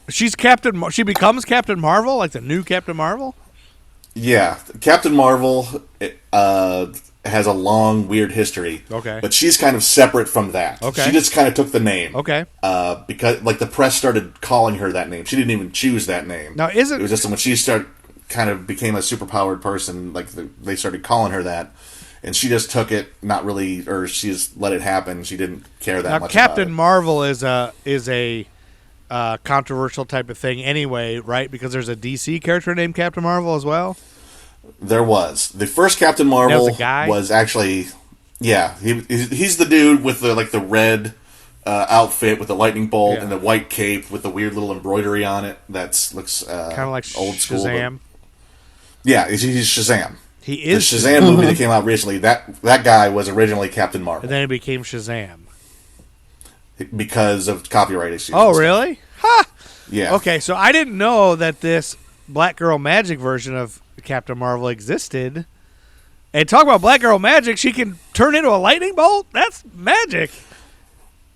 She becomes Captain Marvel, like the new Captain Marvel? Yeah. Captain Marvel has a long, weird history. Okay. But she's kind of separate from that. Okay. She just kind of took the name. Okay. Because the press started calling her that name. She didn't even choose that name. Now, it was just when she kind of became a superpowered person, they started calling her that. And she just took it, not really, or she just let it happen. She didn't care that much Captain about it. Marvel is a controversial type of thing anyway, right? Because there's a DC character named Captain Marvel as well. There was. The first Captain Marvel was actually, yeah, he's the dude with the red outfit with the lightning bolt Yeah. and the white cape with the weird little embroidery on it. That looks kind of like old school. Shazam. Yeah, he's Shazam. He is the Shazam movie that came out recently. That guy was originally Captain Marvel. And then it became Shazam because of copyright issues. Oh, really? Ha! Yeah. Okay, so I didn't know that this Black Girl Magic version of Captain Marvel existed. And talk about Black Girl Magic, she can turn into a lightning bolt? That's magic.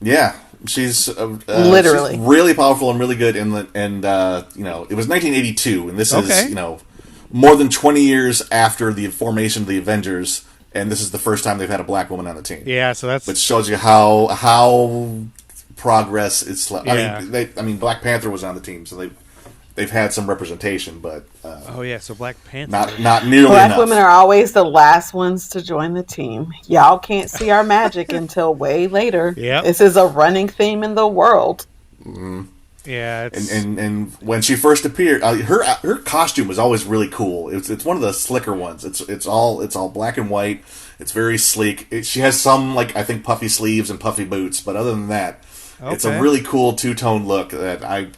Yeah, she's literally she's really powerful and really good. It was 1982, and this is more than 20 years after the formation of the Avengers, and this is the first time they've had a black woman on the team. Yeah, so that's which shows you how progress is slow. Yeah. I mean, Black Panther was on the team, so they've had some representation, but so Black Panther not nearly Black enough. women are always the last ones to join the team. Y'all can't see our magic until way later. Yep. This is a running theme in the world. Mm-hmm. Yeah, and when she first appeared, her costume was always really cool. It's one of the slicker ones. It's all black and white. It's very sleek. She has some I think puffy sleeves and puffy boots, but other than that, it's a really cool two-tone look that I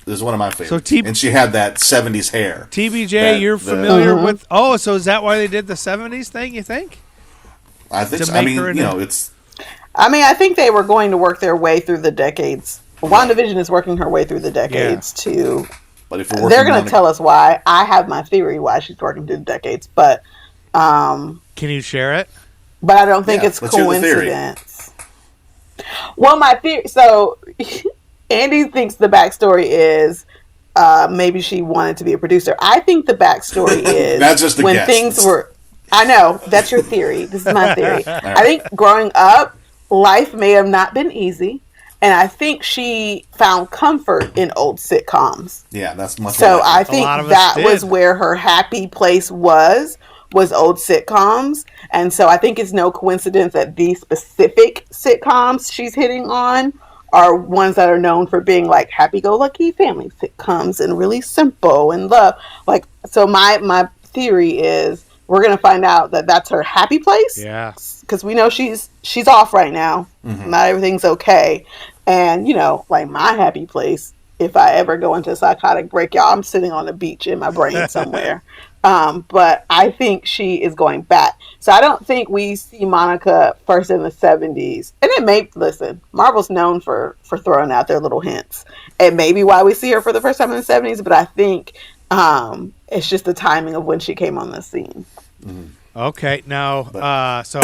is one of my favorites. So and she had that 70s hair. TBJ, you're familiar with? Oh, so is that why they did the 70s thing? You think? I think so. I mean, it's. I mean, I think they were going to work their way through the decades. WandaVision is working her way through the decades too. But if they're going to tell us why, I have my theory why she's working through the decades. But can you share it? But I don't think it's coincidence. Well, my theory. So Andy thinks the backstory is maybe she wanted to be a producer. I think the backstory is that's just when guess. Things were. I know that's your theory. This is my theory. Right. I think growing up, life may have not been easy. And I think she found comfort in old sitcoms. Yeah, that's much. So I think that was where her happy place was old sitcoms. And so I think it's no coincidence that these specific sitcoms she's hitting on are ones that are known for being like happy-go-lucky family sitcoms and really simple and love. So my theory is we're going to find out that that's her happy place. Yeah. Because we know she's off right now. Mm-hmm. Not everything's okay. And, my happy place, if I ever go into a psychotic break, y'all, I'm sitting on the beach in my brain somewhere. But I think she is going back. So I don't think we see Monica first in the 70s. And Marvel's known for throwing out their little hints. It may be why we see her for the first time in the 70s, but I think it's just the timing of when she came on the scene. Mm-hmm. Okay, now, so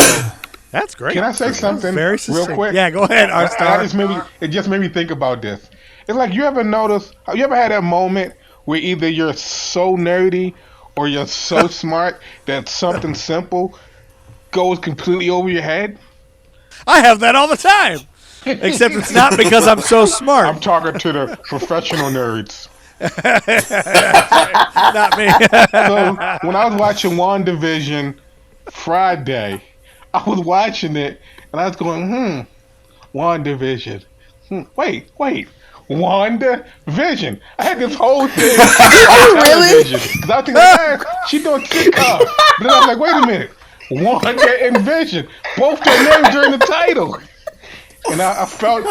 that's great. Can I say something real quick? Yeah, go ahead, Artstar. It just made me think about this. It's like, you ever had that moment where either you're so nerdy or you're so smart that something simple goes completely over your head? I have that all the time. Except it's not because I'm so smart. I'm talking to the professional nerds. Not me. So when I was watching WandaVision Friday, I was watching it and I was going, WandaVision. Wait, WandaVision. I had this whole thing. Really? Because I was thinking, she's doing sitcom. But then I was like, wait a minute. Wanda and Vision. Both their names are in the title. And I felt,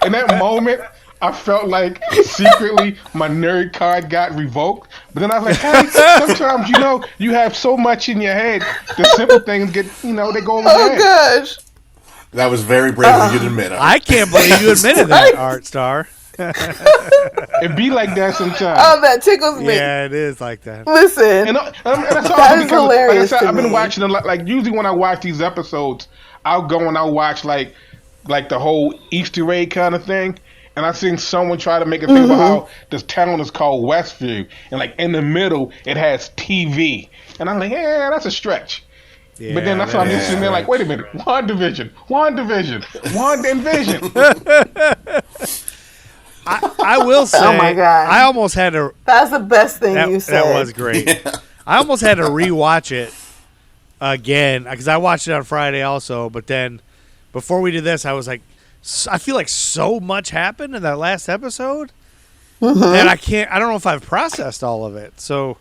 in that moment, I felt like secretly my nerd card got revoked. But then I was like, hey, sometimes, you have so much in your head, the simple things get, they go over your head. Oh, gosh. That was very brave of you to admit. I can't believe you admitted that, Artstar. It be like that sometimes. Oh, that tickles me. Yeah, it is like that. Listen, and that's that is hilarious. Like I said, I've been watching a lot. Like, usually when I watch these episodes, I'll go and I'll watch like the whole Easter egg kind of thing. And I've seen someone try to make a thing about how this town is called Westview, and like in the middle it has TV, and I'm like, yeah, that's a stretch. Yeah, but then that's why I'm just sitting there like, wait a minute, WandaVision, Wanda and Vision. I will say, oh my God, I almost had to. That's the best thing you said. That was great. Yeah. I almost had to rewatch it again because I watched it on Friday also. But then before we did this, I was like, I feel like so much happened in that last episode that I don't know if I've processed all of it. So,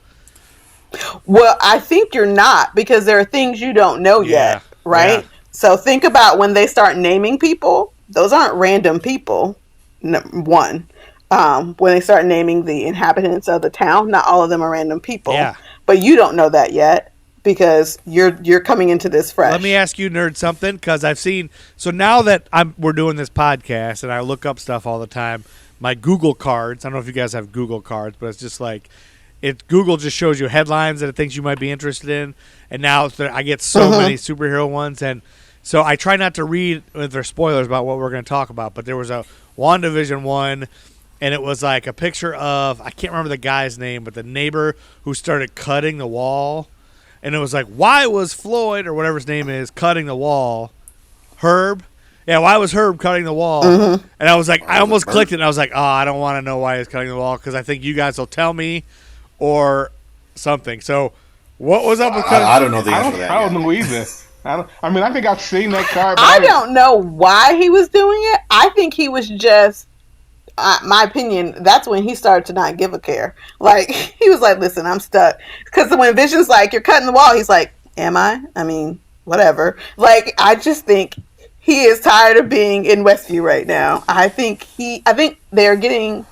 well, I think you're not, because there are things you don't know yet, right? Yeah. So think about when they start naming people. those aren't random people. One, when they start naming the inhabitants of the town, not all of them are random people. Yeah. But you don't know that yet because you're coming into this fresh. Let me ask you, nerd, something, because I've seen. So now that we're doing this podcast and I look up stuff all the time, my Google cards. I don't know if you guys have Google cards, but it's just like Google just shows you headlines that it thinks you might be interested in, and now I get so many superhero ones, and so I try not to read if there's spoilers about what we're going to talk about. But there was a WandaVision one, and it was like a picture of, I can't remember the guy's name, but the neighbor who started cutting the wall, and it was like, why was Floyd or whatever his name is cutting the wall? Herb. Yeah, why was Herb cutting the wall? And I was like, I almost clicked it, and I was like, oh, I don't want to know why he's cutting the wall because I think you guys will tell me or something. So what was up with cutting? I don't know the answer to that. I don't know either. I think I've seen that card. But I don't know why he was doing it. I think he was just, my opinion, that's when he started to not give a care. Like, he was like, listen, I'm stuck. Because when Vision's like, you're cutting the wall, he's like, am I? I mean, whatever. Like, I just think he is tired of being in Westview right now. I think they're getting,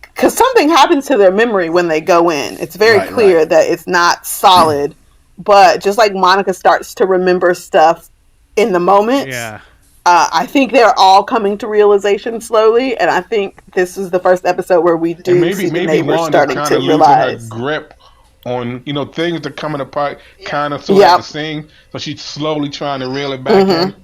because something happens to their memory when they go in. It's very clear that it's not solid, but just like Monica starts to remember stuff in the moment, I think they're all coming to realization slowly, and I think this is the first episode where we do see the neighbor starting to realize. Her grip on, things are coming apart, kind of sort of the same, so she's slowly trying to reel it back in.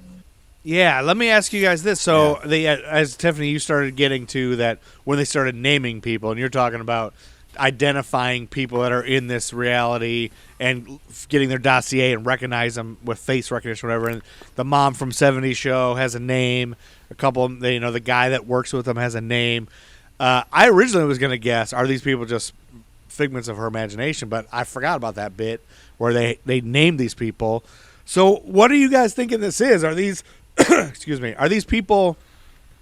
Yeah, let me ask you guys this. So, as Tiffany, you started getting to that when they started naming people, and you're talking about identifying people that are in this reality and getting their dossier and recognize them with face recognition, whatever. And the mom from 70s show has a name. A couple, the guy that works with them has a name. I originally was going to guess, are these people just figments of her imagination? But I forgot about that bit where they named these people. So, what are you guys thinking this is? Are these excuse me, are these people,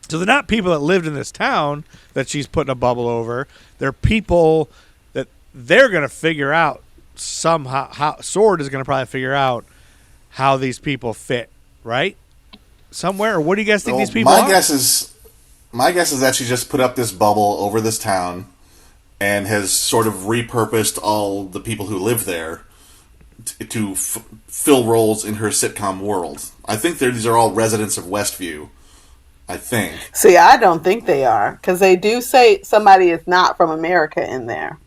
so they're not people that lived in this town that she's putting a bubble over. They're people that they're going to figure out somehow, how Sword is going to probably figure out how these people fit, right? Somewhere, or what do you guys think these people are? My guess is that she just put up this bubble over this town and has sort of repurposed all the people who live there to fill roles in her sitcom world. I think these are all residents of Westview. I think. See, I don't think they are, because they do say somebody is not from America in there.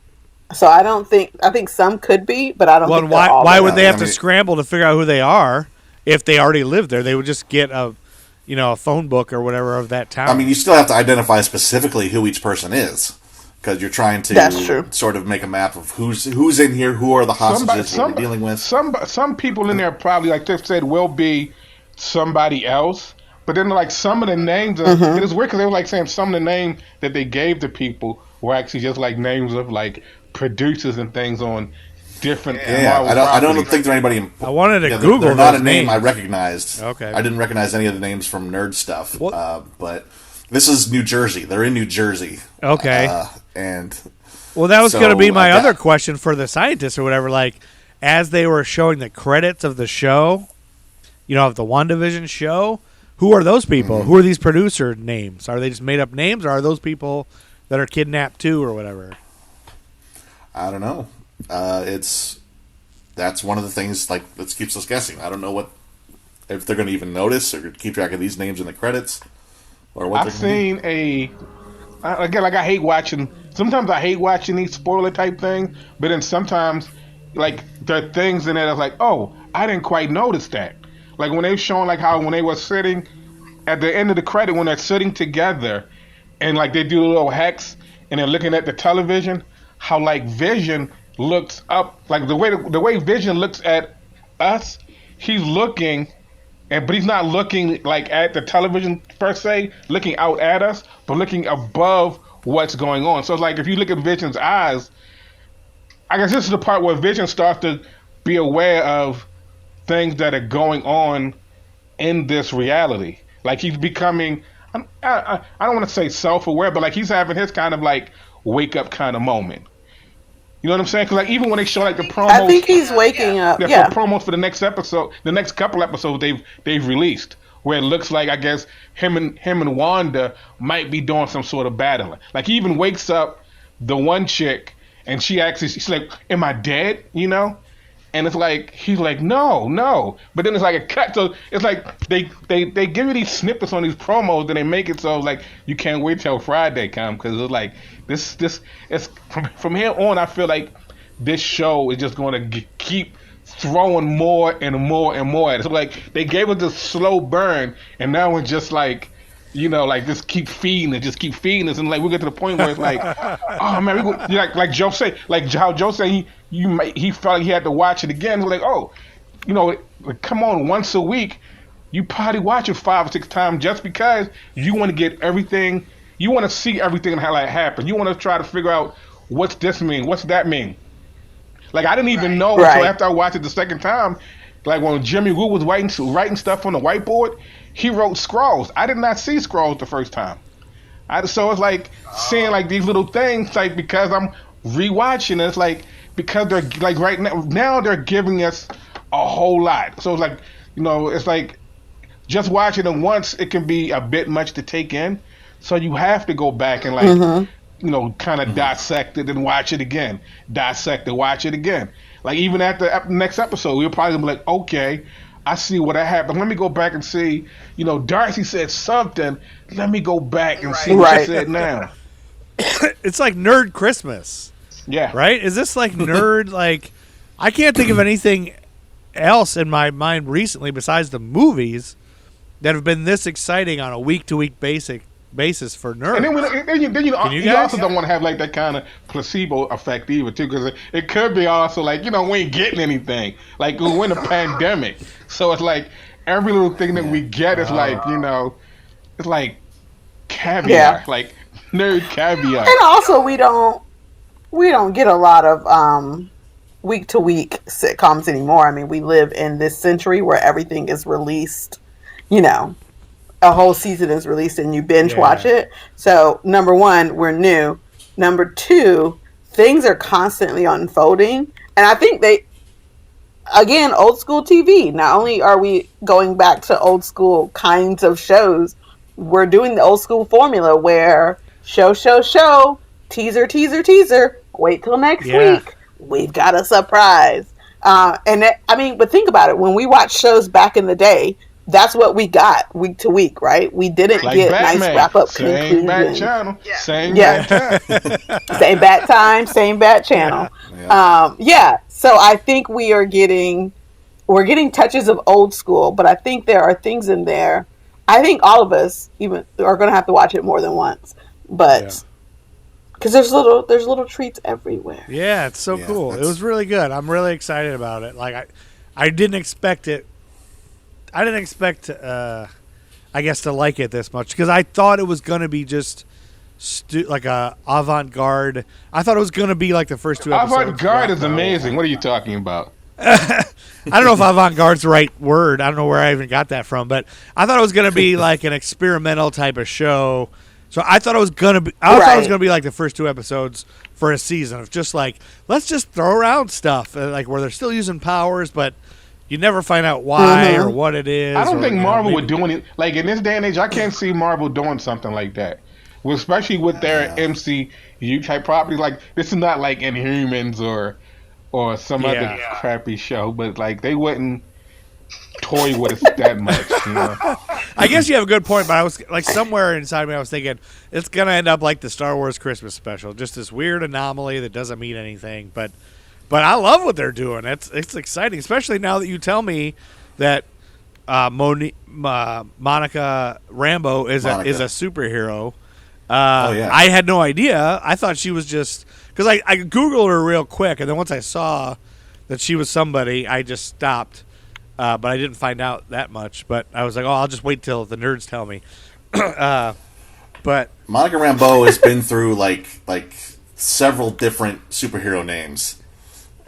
So I think some could be, but I don't think they're all. Why would they have to scramble to figure out who they are if they already lived there? They would just get a phone book or whatever of that town. I mean, you still have to identify specifically who each person is, because you're trying to sort of make a map of who's in here, who are the hostages we're dealing with. Some people in there probably, like Tiff said, will be somebody else. But then, like, some of the names, it was weird because they were like saying some of the names that they gave to people were actually just like names of like producers and things on different. I don't think there's anybody. I wanted to Google. They're not a name I recognized. Okay, I didn't recognize any of the names from Nerd Stuff. But this is New Jersey. They're in New Jersey. Okay, well, that was going to be my other question for the scientists or whatever. Like, as they were showing the credits of the show, of the WandaVision show. Who are those people? Who are these producer names? Are they just made up names, or are those people that are kidnapped too, or whatever? I don't know. That's one of the things that keeps us guessing. I don't know if they're going to even notice or keep track of these names in the credits, or what. I've seen I hate watching. Sometimes I hate watching these spoiler type things, but then sometimes there are things in there that's like, oh, I didn't quite notice that. Like when they've shown how when they were sitting at the end of the credit, when they're sitting together and they do a little hex and they're looking at the television, how Vision looks up, the way Vision looks at us, he's looking, but he's not looking at the television per se, looking out at us, but looking above what's going on. So it's if you look at Vision's eyes, I guess this is the part where Vision starts to be aware of things that are going on in this reality. He's becoming, I don't want to say self-aware, but he's having his kind of wake up kind of moment. You know what I'm saying? Because even when they show the promos, I think he's waking up. Yeah, for promos for the next episode, the next couple episodes they've released, where it looks like, I guess, him and Wanda might be doing some sort of battling. Like, he even wakes up the one chick, and she's like, "Am I dead?" You know? And it's like, he's like, no. But then it's like a cut. So it's like they give you these snippets on these promos, and they make it so like you can't wait till Friday come, because it's like this it's from here on. I feel like this show is just going to keep throwing more and more and more at it. So like they gave us this slow burn, and now it's just like, you know, like just keep feeding us, and like we get to the point where it's like, oh man, like Joe said, like how Joe said he felt like he had to watch it again. We're like, oh, you know, like, come on, once a week, you probably watch it 5 or 6 times just because you want to get everything, you want to see everything and how it happened. You want to try to figure out what's this mean, what's that mean. Like I didn't even know until after I watched it the second time. Like when Jimmy Woo was writing stuff on the whiteboard, he wrote scrolls. I did not see scrolls the first time. So it's like seeing like these little things, like because I'm rewatching it, it's like because they're like right now they're giving us a whole lot. So it's like, you know, it's like just watching it once, it can be a bit much to take in. So you have to go back and like, you know, kind of dissect it and watch it again. Dissect it, watch it again. Like even at the next episode, we'll probably be like, okay, I see what happened. Let me go back and see, you know, Darcy said something. Let me go back and see what she said now. It's like Nerd Christmas. Yeah. Right? Is this like nerd, like, I can't think of anything else in my mind recently besides the movies that have been this exciting on a week-to-week basis for nerds. And then you also don't want to have like that kind of placebo effect either too, because it could be also like, you know, we ain't getting anything, like we're in a pandemic, so it's like every little thing that we get is like, you know, it's like caviar, like nerd caviar. And also we don't get a lot of week to week sitcoms anymore. I mean, we live in this century where everything is released, you know, a whole season is released and you binge watch it. So number one, we're new. Number two, things are constantly unfolding. And I think again, old school TV. Not only are we going back to old school kinds of shows, we're doing the old school formula where show, teaser, wait till next week. We've got a surprise. But think about it. When we watched shows back in the day, that's what we got week to week, right? We didn't like get Batman. Nice wrap-up conclusions. Same bat channel. Yeah. Same bat time. Same bat time, same bat channel. So I think we're getting touches of old school, but I think there are things in there. I think all of us even are going to have to watch it more than once, but because there's little treats everywhere. Yeah, it's so cool. It was really good. I'm really excited about it. Like I didn't expect it. I didn't expect, I guess, to like it this much because I thought it was going to be just like a avant-garde. I thought it was going to be like the first 2 episodes. Avant-garde is amazing. What are you talking about? I don't know if avant-garde's the right word. I don't know where I even got that from, but I thought it was going to be like an experimental type of show. So I thought it was going to be. I thought it was going to be like the first 2 episodes for a season of just like, let's just throw around stuff, like where they're still using powers, but you never find out why or what it is. I don't think Marvel would do it. Like in this day and age, I can't see Marvel doing something like that. Well, especially with their MCU type properties. Like this is not like Inhumans or some other crappy show, but like they wouldn't toy with us that much. You know? I guess you have a good point, but I was like somewhere inside me, I was thinking it's gonna end up like the Star Wars Christmas special, just this weird anomaly that doesn't mean anything, but I love what they're doing. It's exciting, especially now that you tell me that Monica Rambeau is a superhero. I had no idea. I thought she was just because I Googled her real quick, and then once I saw that she was somebody, I just stopped. But I didn't find out that much. But I was like, I'll just wait till the nerds tell me. But Monica Rambeau has been through like several different superhero names.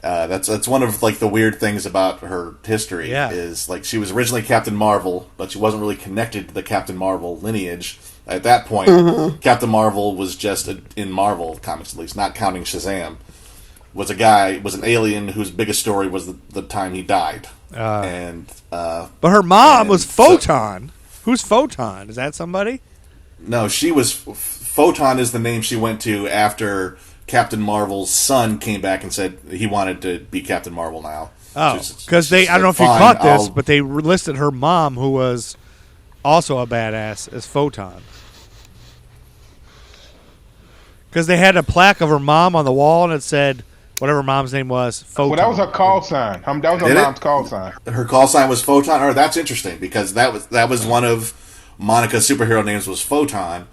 That's one of like the weird things about her history is like she was originally Captain Marvel, but she wasn't really connected to the Captain Marvel lineage. At that point, Captain Marvel was just in Marvel comics, at least, not counting Shazam. Was an alien whose biggest story was the time he died. But her mom was Photon. Who's Photon? Is that somebody? No, she was. Photon is the name she went to after Captain Marvel's son came back and said he wanted to be Captain Marvel now. Oh, because I don't know if you caught this, but they listed her mom, who was also a badass, as Photon. Because they had a plaque of her mom on the wall, and it said whatever mom's name was, Photon. Well, that was her call sign. That was her mom's call sign. Her call sign was Photon. Oh, that's interesting because that was one of Monica's superhero names was Photon,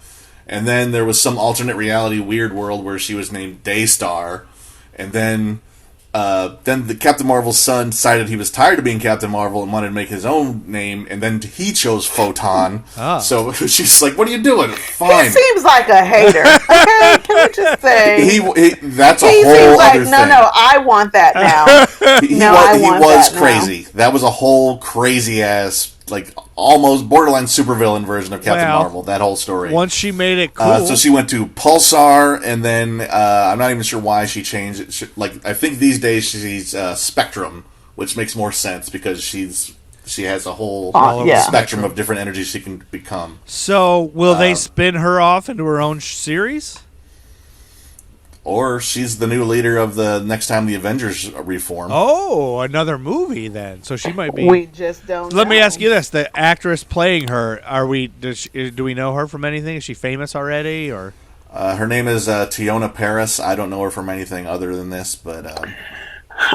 and then there was some alternate reality weird world where she was named Daystar, and then the Captain Marvel's son decided he was tired of being Captain Marvel and wanted to make his own name, and then he chose Photon. So she's like, "What are you doing?" Fine. He seems like a hater. Okay, can we just say that's a whole other thing. No, I want that now. He was crazy. Now. That was a whole crazy ass, like almost borderline supervillain version of Captain Marvel. That whole story. Once she made it cool, so she went to Pulsar, and then I'm not even sure why she changed it. I think these days she's Spectrum, which makes more sense because she has a whole spectrum of different energies she can become. So will they spin her off into her own series? Or she's the new leader of the next time the Avengers reform. Oh, another movie then. So she might be. We just don't know. Let me ask you this: the actress playing her, do we know her from anything? Is she famous already, or? Her name is Tiona Paris. I don't know her from anything other than this, but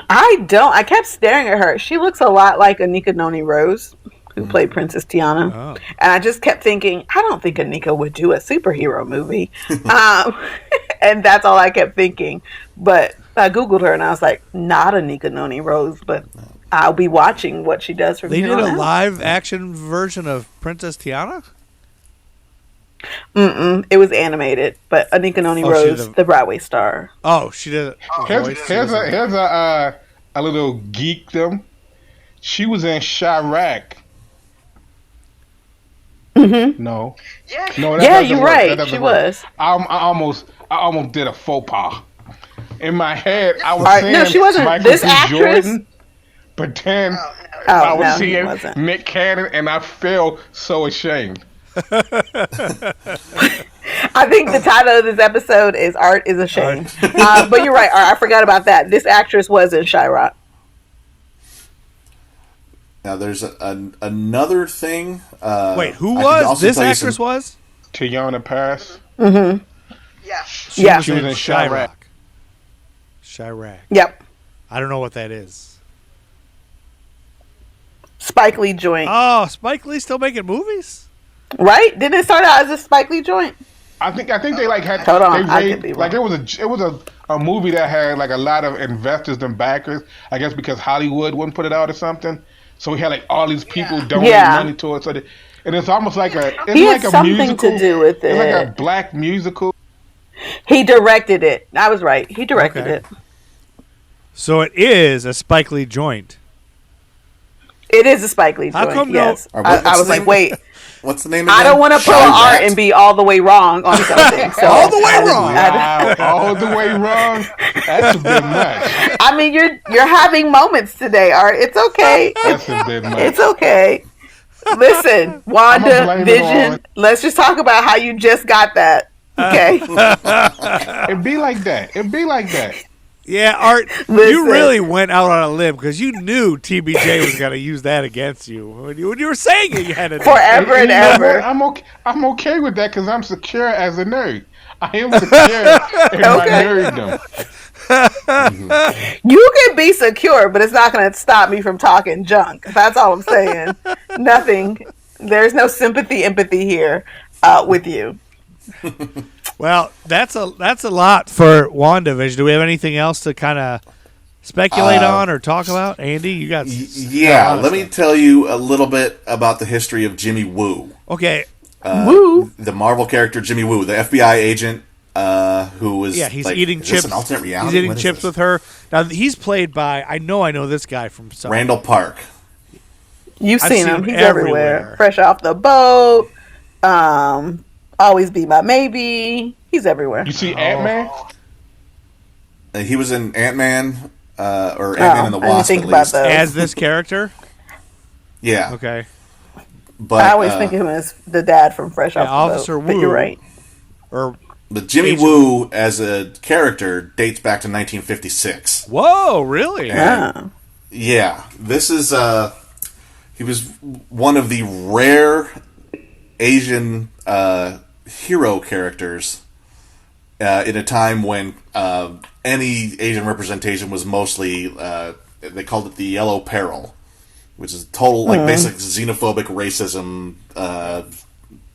I don't. I kept staring at her. She looks a lot like Anika Noni Rose, who played Princess Tiana. Oh. And I just kept thinking, I don't think Anika would do a superhero movie. And that's all I kept thinking. But I Googled her and I was like, not Anika Noni Rose, but I'll be watching what she does from here on out. They did a live action version of Princess Tiana? It was animated, but Anika Noni Rose, the Broadway star. Oh, she did. Here's a little geekdom. She was in Chirac. Mm-hmm. No. Yeah, you're right. She was. I almost did a faux pas. In my head, I was saying she wasn't. Michael This B. actress. Jordan, but then I was seeing Nick Cannon, and I felt so ashamed. I think the title of this episode is "Art is a Shame," but you're right. Art, I forgot about that. This actress was in Chirac. Now there's another thing. Wait, who was this actress? Was Tiana Paris? Mm-hmm. Yeah. She was in Chirac. Chirac. Yep. I don't know what that is. Spike Lee joint. Oh, Spike Lee still making movies? Right? Didn't it start out as a Spike Lee joint? I think they like had. Hold on, I could be wrong. Like it was a movie that had like a lot of investors and backers. I guess because Hollywood wouldn't put it out or something. So we had like all these people donating money to it. And it's almost like he had something musical. To do with it. It's like a black musical. He directed it. I was right. He directed it. So it is a Spike Lee joint. It is a Spike Lee joint. How come yes. I was like, wait. What's the name? I don't want to pull Art and be all the way wrong on something. So all the way wrong. Wow, all the way wrong. That's a bit much. I mean, you're having moments today, Art. It's okay. That's a bit much. It's okay. Listen, WandaVision. Let's just talk about how you just got that. Okay. It'd be like that. Yeah, Art, you really went out on a limb because you knew TBJ was going to use that against you. When you were saying it, you had it. Forever and ever. I'm okay with that because I'm secure as a nerd. I am secure in my nerddom. You can be secure, but it's not going to stop me from talking junk. That's all I'm saying. Nothing. There's no empathy here with you. Well, that's a lot for WandaVision. Do we have anything else to kind of speculate on or talk about? Andy, you got let me tell you a little bit about the history of Jimmy Woo. Okay. Woo. The Marvel character Jimmy Woo, the FBI agent who was he's eating chips. An alternate reality? He's eating chips with her. Now he's played by I know this guy from somewhere. Randall Park. You've seen him. He's everywhere. Fresh off the boat. Always Be My Maybe. He's everywhere. You see Ant-Man? He was in Ant-Man, or Ant-Man and the Wasp, at least. As this character? Yeah. Okay. But I always think of him as the dad from Fresh Off the Officer Boat. But Wu. you're right. But Jimmy Woo as a character dates back to 1956. Whoa, really? Yeah, this is he was one of the rare Asian hero characters in a time when any Asian representation was mostly they called it the Yellow Peril, which is total basic xenophobic racism,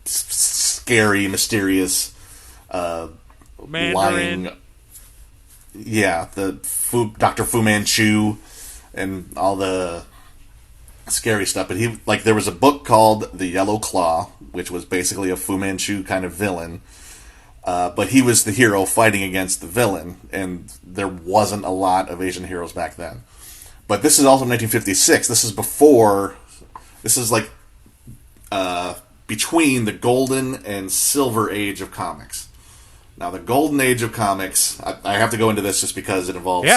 scary, mysterious, Mandarin. lying. Yeah, Dr. Fu Manchu and all the scary stuff. But there was a book called The Yellow Claw, which was basically a Fu Manchu kind of villain. But he was the hero fighting against the villain, and there wasn't a lot of Asian heroes back then. But this is also 1956. This is before. This is like between the golden and silver age of comics. Now, the golden age of comics, I have to go into this just because it involves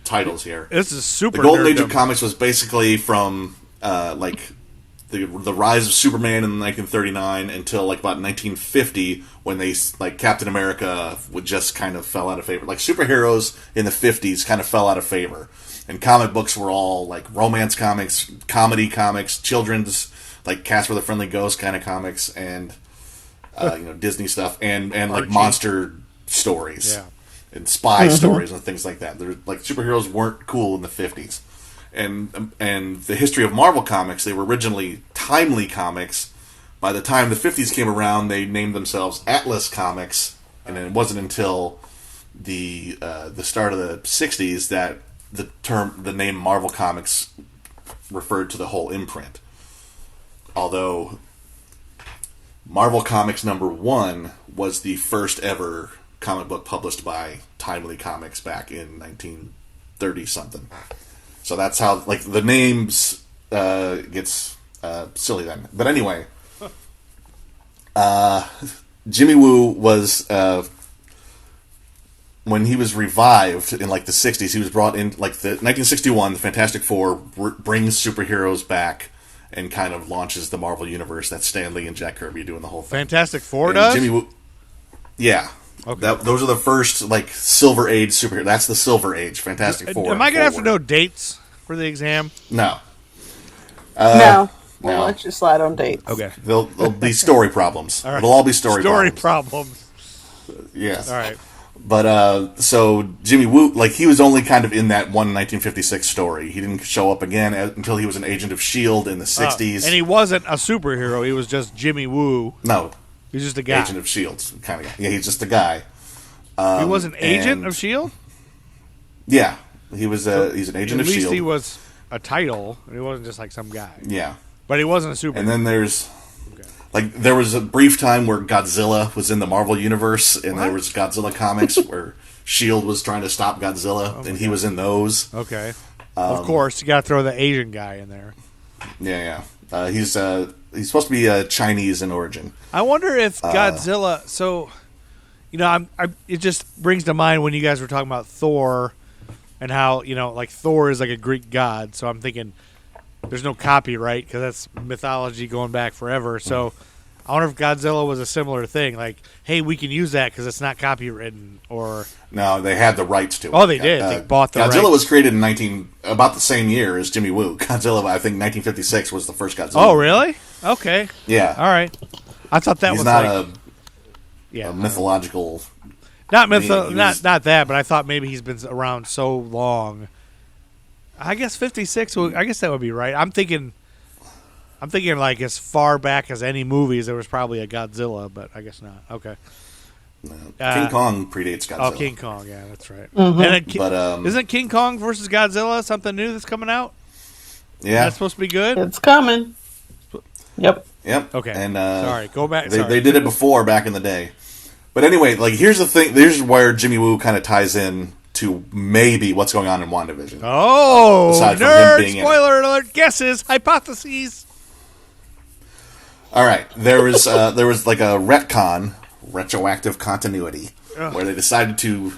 titles here. This is super. The golden age of comics was basically from the rise of Superman in 1939 until like about 1950, when Captain America would just kind of fell out of favor. Like superheroes in the 50s kind of fell out of favor, and comic books were all like romance comics, comedy comics, children's like Casper the Friendly Ghost kind of comics, and Disney stuff, and like monster stories and spy stories and things like that. There's like superheroes weren't cool in the 50s. And the history of Marvel Comics, they were originally timely comics. By the time the 50s came around, they named themselves Atlas Comics, and it wasn't until the start of the 60s that the name Marvel Comics referred to the whole imprint. Although Marvel Comics #1 was the first ever comic book published by Timely Comics back in 1930 something. So that's how, like, the names gets silly then. But anyway, Jimmy Woo was, when he was revived in, like, the 60s, he was brought in, like, the 1961, the Fantastic Four brings superheroes back and kind of launches the Marvel Universe. That's Stan Lee and Jack Kirby doing the whole thing. Fantastic Four does? Jimmy Woo, yeah. Okay. Those are the first, like, Silver Age superhero. That's the Silver Age, Fantastic Four. Am I going to have to know dates for the exam? No. No. We'll let you slide on dates. Okay. They'll be story problems. All right. It'll all be story problems. Yes. All right. But, so, Jimmy Woo, like, he was only kind of in that one 1956 story. He didn't show up again until he was an agent of S.H.I.E.L.D. in the 60s. And he wasn't a superhero. He was just Jimmy Woo. No. He's just a guy. Agent of S.H.I.E.L.D. kind of guy. Yeah, he's just a guy. He was an agent of S.H.I.E.L.D.? Yeah. He's an agent of S.H.I.E.L.D. At least he was a title, and he wasn't just like some guy. Yeah. But he wasn't a superhero. And then there was a brief time where Godzilla was in the Marvel Universe, and there was Godzilla comics where S.H.I.E.L.D. was trying to stop Godzilla, and he was in those. Okay. Of course, you got to throw the Asian guy in there. Yeah. He's supposed to be Chinese in origin. I wonder if Godzilla. So, it just brings to mind when you guys were talking about Thor, and how like Thor is like a Greek god. So I'm thinking there's no copyright because that's mythology going back forever. So I wonder if Godzilla was a similar thing. Like, hey, we can use that because it's not copywritten. Or no, they had the rights to it. Oh, they did. They bought the Godzilla rights. was created in about the same year as Jimmy Woo. Godzilla, I think 1956 was the first Godzilla. Oh, really? Okay. Yeah. All right. I thought that He's was not a a mythological. Not that, but I thought maybe he's been around so long. I guess 56. I guess that would be right. I'm thinking like as far back as any movies, there was probably a Godzilla, but I guess not. Okay. No. King Kong predates Godzilla. Oh, King Kong. Yeah, that's right. Mm-hmm. And isn't King Kong versus Godzilla something new that's coming out? Yeah, that's supposed to be good. It's coming. Yep. Okay. And sorry, go back. They did it before back in the day. But anyway, like here's the thing. Here's where Jimmy Woo kind of ties in to maybe what's going on in WandaVision. Oh, aside from nerd! him being Spoiler alert! Guesses, hypotheses. All right, there was like a retcon, retroactive continuity, where they decided to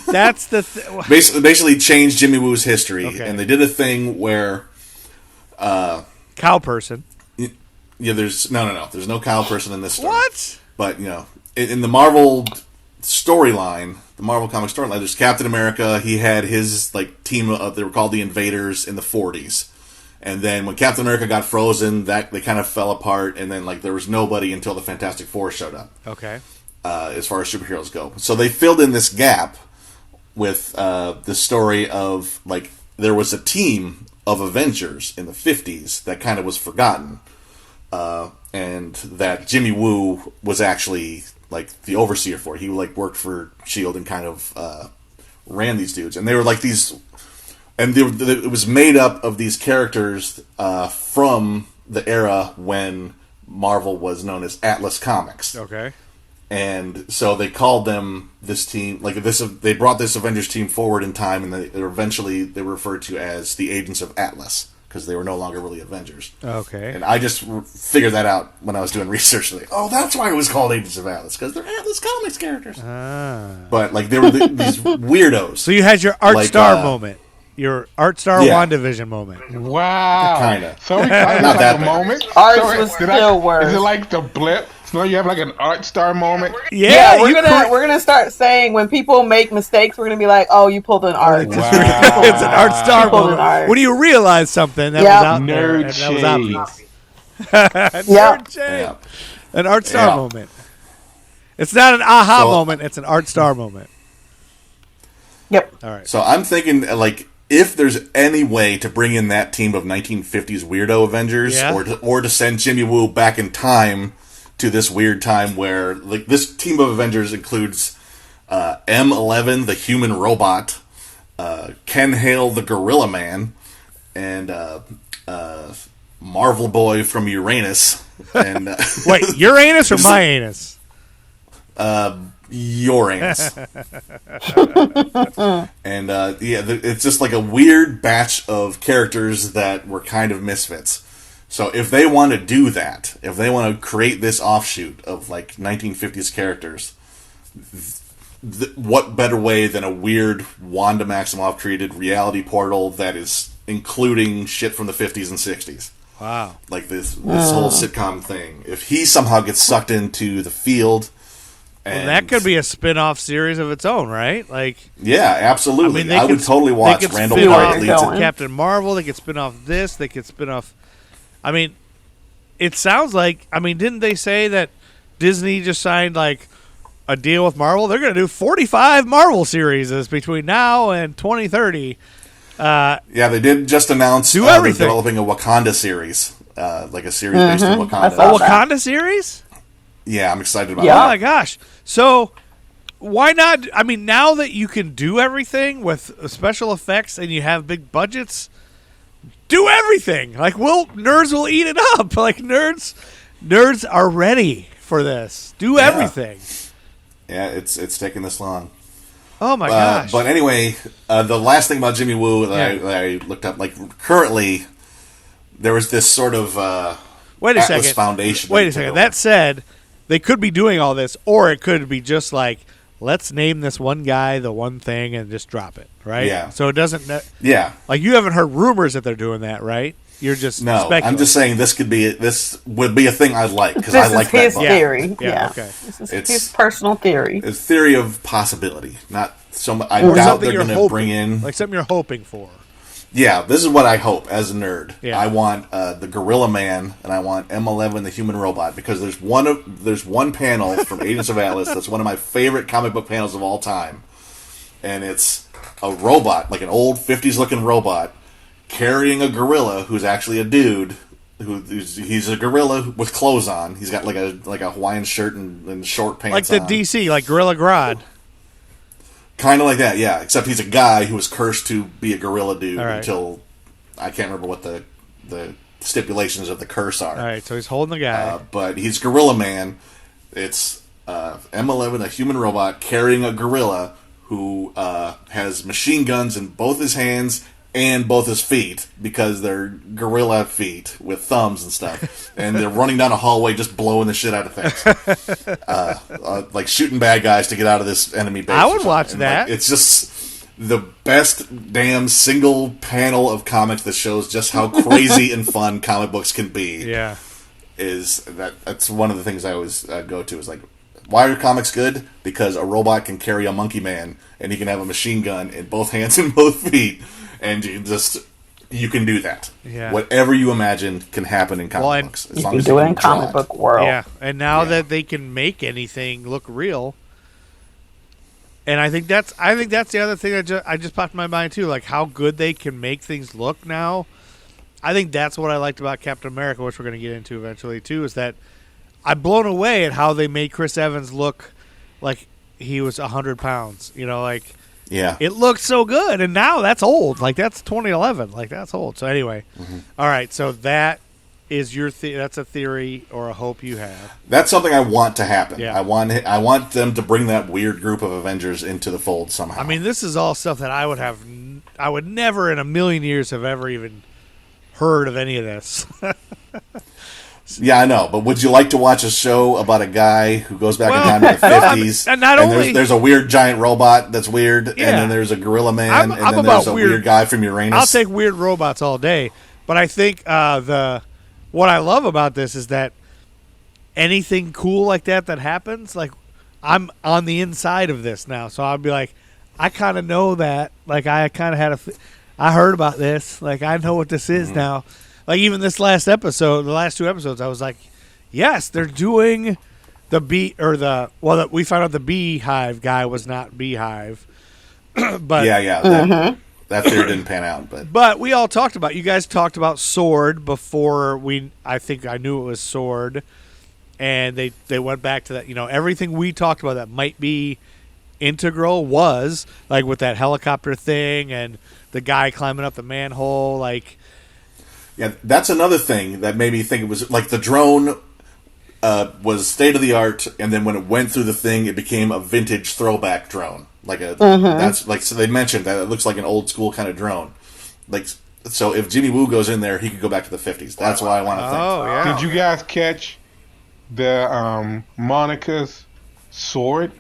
that's the basically change Jimmy Woo's history, and they did a thing where Cow person. Yeah, there's no. There's no cow person in this story. What? But in the Marvel storyline, the Marvel comic storyline, there's Captain America. He had his team of, they were called the Invaders in the 40s, and then when Captain America got frozen, that they kind of fell apart, and then there was nobody until the Fantastic Four showed up. Okay. As far as superheroes go, so they filled in this gap with the story of there was a team of Avengers in the 50s that kind of was forgotten. And that Jimmy Woo was actually the overseer for it. He worked for S.H.I.E.L.D. and kind of ran these dudes, and they were these, and it was made up of these characters from the era when Marvel was known as Atlas Comics. Okay. And so they called them this team, they brought this Avengers team forward in time, and they were referred to as the Agents of Atlas, because they were no longer really Avengers. Okay. And I just figured that out when I was doing research. That's why it was called Agents of Atlas, because they're Atlas Comics characters. But they were these weirdos. So you had your Artstar moment. Your Artstar WandaVision moment. Wow. Kind of. So we kind of Not that a bad. moment. Arts was still worse. Is it like the blip? So you have an Artstar moment? Yeah, we're gonna start saying when people make mistakes, we're gonna be like, "Oh, you pulled an art." Wow. It's an Artstar moment. Art. When you realize something that was out there, and that was obvious. Nerd shade. Yeah. An Artstar moment. It's not an aha moment. It's an Artstar moment. Yep. All right. So I'm thinking, if there's any way to bring in that team of 1950s weirdo Avengers, or to send Jimmy Woo back in time to this weird time where this team of Avengers includes M11, the human robot, Ken Hale, the Gorilla Man, and Marvel Boy from Uranus. And wait, Uranus or my anus? Uranus. And it's just a weird batch of characters that were kind of misfits. So if they want to do that, if they want to create this offshoot of 1950s characters, what better way than a weird Wanda Maximoff created reality portal that is including shit from the 50s and 60s? Wow. This whole sitcom thing. If he somehow gets sucked into the field, and that could be a spin-off series of its own, right? Yeah, absolutely. I would totally watch Randall Park leads it. Captain Marvel. They could spin off this. They could spin off. It sounds like. Didn't they say that Disney just signed a deal with Marvel? They're going to do 45 Marvel series between now and 2030. Yeah, they did just announce they're developing a Wakanda series, a series based on Wakanda. A Wakanda series? Yeah, I'm excited about that. Oh my gosh! So why not? Now that you can do everything with special effects and you have big budgets, do everything. Nerds will eat it up. Nerds are ready for this. Do everything. Yeah, it's taking this long. Oh my gosh! But anyway, the last thing about Jimmy Woo that I looked up, currently, there was this sort of Wait a Atlas second. Foundation. Wait a second. That said, they could be doing all this, or it could be just let's name this one guy the one thing and just drop it, right? Yeah. So it doesn't. Yeah. You haven't heard rumors that they're doing that, right? You're just speculating. I'm just saying this would be a thing I'd like because I like his that book. theory. Yeah. Okay. This is his personal theory. It's theory of possibility, not so much. I Or doubt something they're you're going to hoping, bring in something you're hoping for. Yeah, this is what I hope as a nerd. Yeah. I want the Gorilla Man and I want M11, the human robot, because there's one panel from Agents of Atlas that's one of my favorite comic book panels of all time, and it's a robot, an old 50s looking robot, carrying a gorilla who's actually a dude. He's a gorilla with clothes on. He's got a Hawaiian shirt and short pants. Like the DC, like Gorilla Grodd. Kind of like that, yeah. Except he's a guy who was cursed to be a gorilla dude until I can't remember what the stipulations of the curse are. All right, so he's holding the guy. But he's Gorilla Man. It's M11, a human robot, carrying a gorilla who has machine guns in both his hands and both his feet, because they're gorilla feet with thumbs and stuff. And they're running down a hallway just blowing the shit out of things. Like shooting bad guys to get out of this enemy base. I would watch that. It's just... the best damn single panel of comics that shows just how crazy and fun comic books can be. Yeah. That's one of the things I always go to is like, why are comics good? Because a robot can carry a monkey man, and he can have a machine gun in both hands and both feet, and you can do that. Yeah. Whatever you imagine can happen in comic books. You can do it in comic book world. Yeah, and now that they can make anything look real, and I think that's the other thing that I just popped in my mind too, like how good they can make things look now. I think that's what I liked about Captain America, which we're going to get into eventually too, is that I'm blown away at how they made Chris Evans look like he was 100 pounds. You know, like it looked so good, and now that's old. Like that's 2011. Like that's old. So anyway, all right. So that is your that's a theory or a hope you have. That's something I want to happen. Yeah. I want them to bring that weird group of Avengers into the fold somehow. I mean, this is all stuff that I would never in a million years have ever even heard of any of this. Yeah, I know. But would you like to watch a show about a guy who goes back in time to the 50s? And not only there's a weird giant robot that's weird, and then there's a gorilla man, and then there's a weird guy from Uranus. I'll take weird robots all day. But I think what I love about this is that anything cool like that happens, like I'm on the inside of this now. So I'll be like, I kind of know that. Like I kind of had I heard about this. Like I know what this is now. Like even this last episode, the last two episodes, I was like, yes, they're doing the we found out the Beehive guy was not Beehive. But that theory didn't pan out. But we all talked about, you guys talked about Sword before I think I knew it was Sword. And they went back to that, everything we talked about that might be integral was, like with that helicopter thing and the guy climbing up the manhole, like. Yeah, that's another thing that made me think it was like the drone was state of the art, and then when it went through the thing, it became a vintage throwback drone. That's like, so they mentioned that it looks like an old school kind of drone. Like, so if Jimmy Woo goes in there, he could go back to the 50s. That's what I want to think. Oh yeah. Did you guys catch the Monica's sword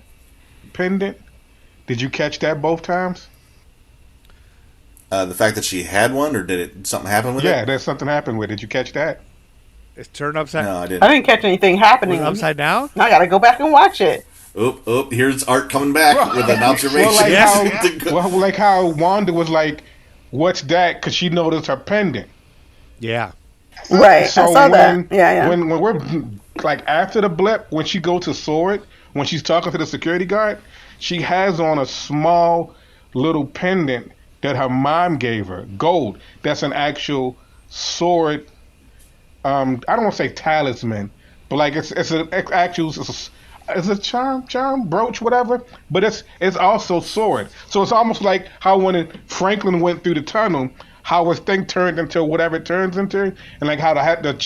pendant? Did you catch that both times? The fact that she had one, or did something happen with it? Yeah, there's something happened with it. Did you catch that? It's turned upside down. No, I didn't. I didn't catch anything happening. Upside down? I gotta go back and watch it. Oop, here's Art coming back with an observation. Like how Wanda was like, what's that? Because she noticed her pendant. Yeah. Right, so I saw that. Yeah. When we're, like, after the blip, when she goes to Sword, when she's talking to the security guard, she has on a small little pendant that her mom gave her, gold. That's an actual sword. I don't want to say talisman, but like it's an actual, it's a charm, brooch, whatever. But it's also sword. So it's almost like how when Franklin went through the tunnel, how his thing turned into whatever it turns into, and like how the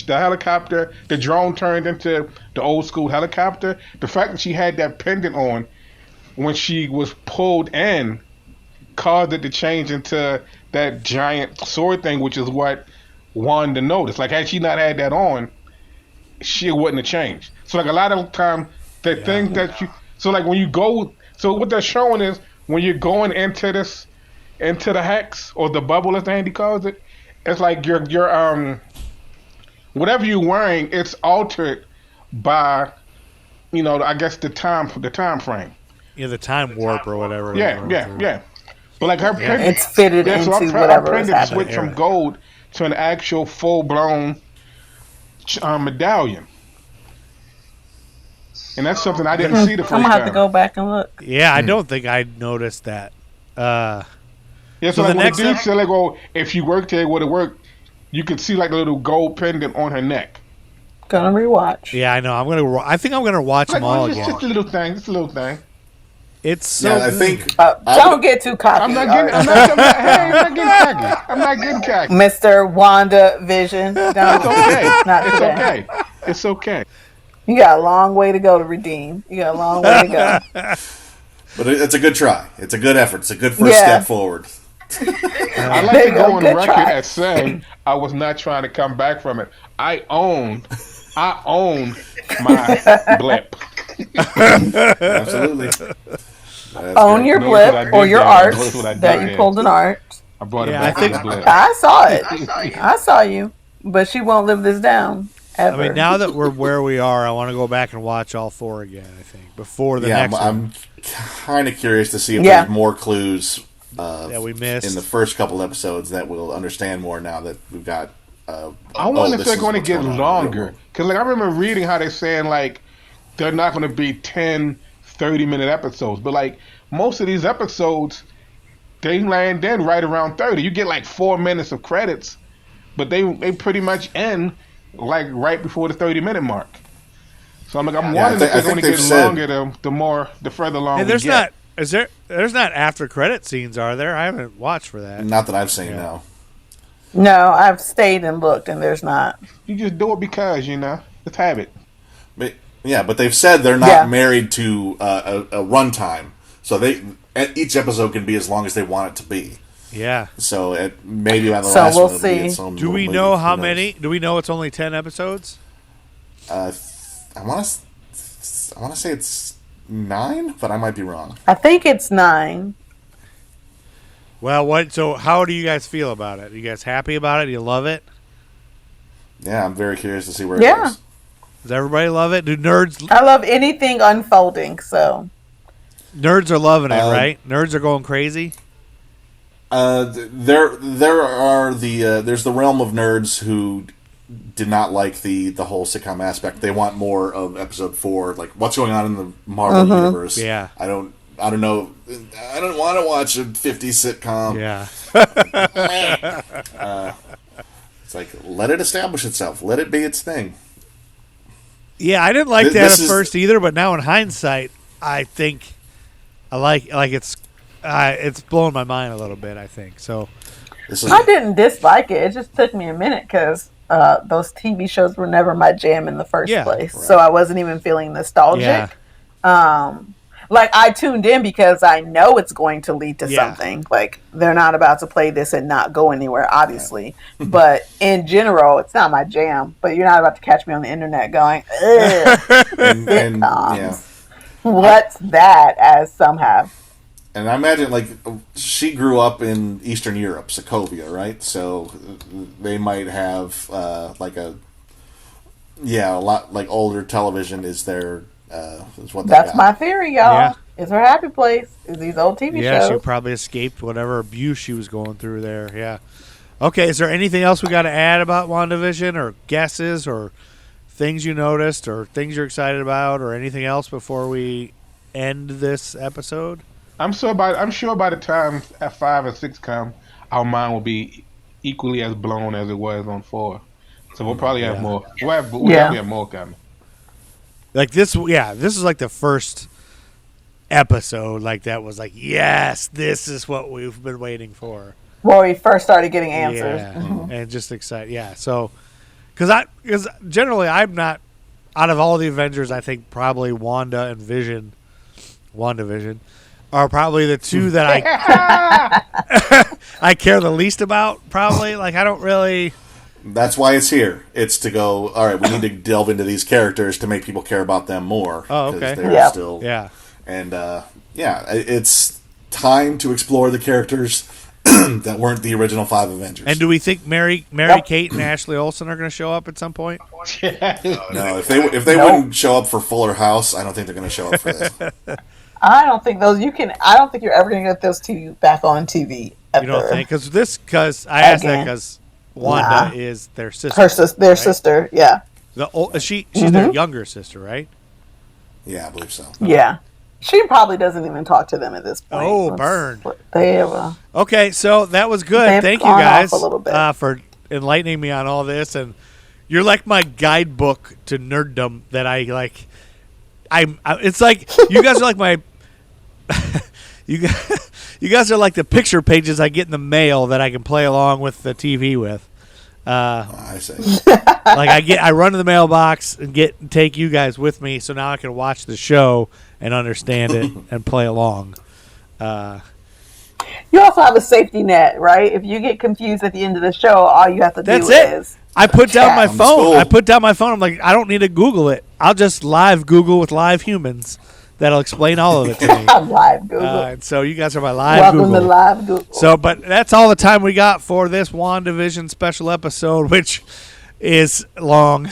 helicopter, the drone turned into the old school helicopter. The fact that she had that pendant on when she was pulled in caused it to change into that giant sword thing, which is what Wanda noticed. Like, had she not had that on, she wouldn't have changed. So, like, a lot of the time, the thing that you... So, like, when you go... So, what they're showing is, when you're going into the hex, or the bubble, as Andy calls it, it's like your whatever you're wearing, it's altered by, I guess, the time frame. Yeah, the time warp or whatever. Yeah. But like her pendant, it's fitted into whatever is happening. Switched from gold to an actual full-blown medallion, and that's something I didn't see the first time. I'm gonna have to go back and look. Yeah, I don't think I noticed that. So the like next when the dude said, like, "Oh, if you worked here, it would have worked." You could see like a little gold pendant on her neck. Gonna rewatch. Yeah, I know. I think I'm gonna watch them all again. Just a little thing. Just a little thing. It's so. I think. Don't get too cocky. I'm not getting cocky. Mr. WandaVision. It's okay. Not it's today. okay. It's okay. You got a long way to go to redeem. You got a long way to go. But it's a good try. It's a good effort. It's a good first step forward. I like to go on record as saying I was not trying to come back from it. I own my blip. Absolutely. Own your Notice what I blip did or your there. art Notice what I did that you there. pulled an art. I brought it Yeah, back I think- to the blip. I saw it. I saw you. But she won't live this down ever. I mean, now that we're where we are, I want to go back and watch all 4 again. I think before the next one. I'm kind of curious to see if Yeah. there's more clues that we missed in the first couple episodes that we'll understand more now that we've got. I wonder if they're going to get longer. Because like, I remember reading how they're saying like they're not going to be 10, 30-minute episodes. But like most of these episodes, they land in right around 30. You get like 4 minutes of credits, but they pretty much end like right before the 30-minute mark. So I'm wondering if they're going to get longer the further along And we get. there's not after credit scenes, are there? I haven't watched for that. Not that I've seen, no. No, I've stayed and looked, and there's not. You just do it because, it's habit. But they've said they're not married to a runtime, so each episode can be as long as they want it to be. Yeah. So maybe on the So last we'll one, it'll be see. its own Do we little know movie. how Who many? knows? Do we know it's only 10 episodes? I want to say it's 9, but I might be wrong. I think it's 9. Well, what? So, how do you guys feel about it? Are you guys happy about it? Do you love it? Yeah, I'm very curious to see where it Yeah. goes. Does everybody love it? Do nerds I love anything unfolding, so. nerds are loving it, right? Nerds are going crazy. There are there's the realm of nerds who did not like the whole sitcom aspect. They want more of episode 4, like what's going on in the Marvel universe. Yeah. I don't know. I don't want to watch a 50s sitcom. Yeah. It's like, let it establish itself. Let it be its thing. Yeah, I didn't like that This at is- first either, but now in hindsight, I think I like it's blowing my mind a little bit, I think. So This is I didn't dislike it. It just took me a minute because those TV shows were never my jam in the first place. right. So I wasn't even feeling nostalgic. Yeah. Like I tuned in because I know it's going to lead to Yeah. something. Like they're not about to play this and not go anywhere, obviously. But in general, it's not my jam. But you're not about to catch me on the internet going, ugh, and sitcoms. yeah. What's that? As some have. And I imagine, like, she grew up in Eastern Europe, Sokovia, right? So they might have, a lot, like, older television is their, is what they That's got. my theory, y'all. Yeah. It's her happy place. Is these old TV yeah, she shows. probably escaped whatever abuse she was going through there. Yeah. Okay, is there anything else we got to add about WandaVision, or guesses, or things you noticed, or things you're excited about, or anything else before we end this episode? I'm sure by the time F5 and 6 come, our mind will be equally as blown as it was on 4. So we'll probably have more. We'll definitely have more coming. Like this is like the first episode like that was like, yes, this is what we've been waiting for. Well, we first started getting answers. Yeah, and just excited. Yeah, so because generally I'm not, out of all the Avengers, I think probably WandaVision are probably the two that I care the least about. Probably, like I don't really. That's why it's here. It's to go, all right, we need to delve into these characters to make people care about them more. Oh, 'cause okay. They're Yep. still, Yeah. And, it's time to explore the characters that weren't the original 5 Avengers. And do we think Mary Kate and Ashley Olsen are going to show up at some point? No, if they wouldn't show up for Fuller House, I don't think they're going to show up for this. I don't think I don't think you're ever going to get those two back on TV. Ever. You don't think? Because I asked that Again. because Wanda is their sister. Their right? sister, yeah. She's their younger sister, right? Yeah, I believe so. Yeah. She probably doesn't even talk to them at this point. Oh, burn. They have Okay, so that was good. They've Thank you gone guys off a little bit. for enlightening me on all this, and you're like my guidebook to nerddom that I like. It's like you guys are like my you guys are like the picture pages I get in the mail that I can play along with the TV with. I see. Like I run to the mailbox and take you guys with me, so now I can watch the show and understand it and play along. You also have a safety net, right? If you get confused at the end of the show, all you have to That's do it. is I put down my From phone. school. I put down my phone. I'm like, I don't need to Google it. I'll just live Google with live humans, that'll explain all of it to me. Live Google. And so you guys are my live Welcome Google. to Live Google. So, but that's all the time we got for this WandaVision special episode, which is long.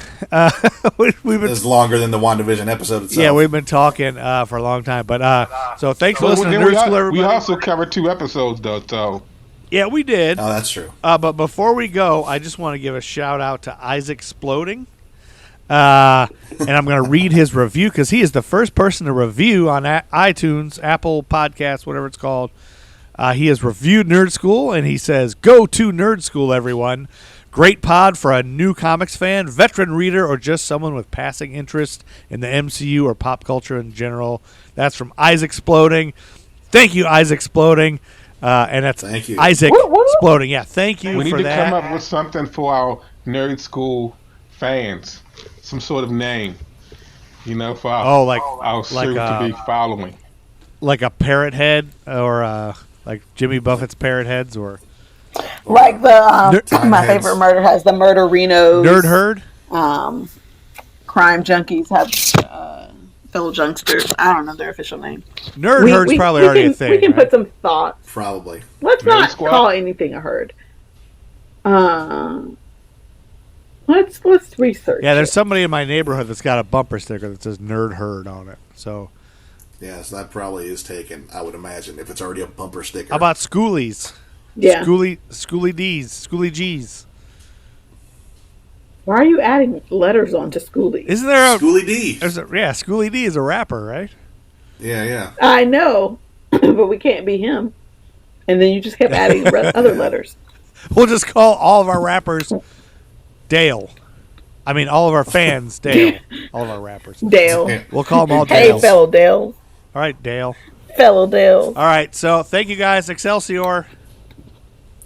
We've been It's longer than the WandaVision episode itself. Yeah, we've been talking for a long time. But so thanks for listening to Then Nerd School, everybody. we also covered 2 episodes, though, so. Yeah, we did. Oh, that's true. But before we go, I just want to give a shout out to Isaac Exploding. And I'm going to read his review because he is the first person to review on iTunes, Apple Podcasts, whatever it's called. He has reviewed Nerd School, and he says, "Go to Nerd School, everyone. Great pod for a new comics fan, veteran reader, or just someone with passing interest in the MCU or pop culture in general." That's from Isaac Exploding. Thank you, Isaac Exploding. And that's Thank you. Isaac Exploding. Yeah, thank you We need for to that. come up with something for our Nerd School fans. Some sort of name. For our series to be following. Like a parrot head, or like Jimmy Buffett's parrot heads, or Like the my heads. favorite murder has the Murderinos. Nerd Herd. Crime junkies have fellow junksters. I don't know their official name. Nerd Herd's probably already a thing. We can right? put some thoughts. Probably. Let's Nerd not Squad? call anything a herd. Let's research. Yeah, there's it. somebody in my neighborhood that's got a bumper sticker that says Nerd Herd on it. So Yeah, so that probably is taken, I would imagine, if it's already a bumper sticker. how about Schoolies? Yeah. Schooly D's, Schooly G's. Why are you adding letters onto Schoolie? Isn't there a Schooly D. Schooly D is a rapper, right? Yeah. I know, but we can't be him. And then you just kept adding other letters. We'll just call all of our rappers Dale. I mean, all of our fans Dale. All of our rappers. Dale. We'll call them all Hey, Dales. fellow Dale. All right, Dale. Fellow Dale. All right, so thank you guys. Excelsior.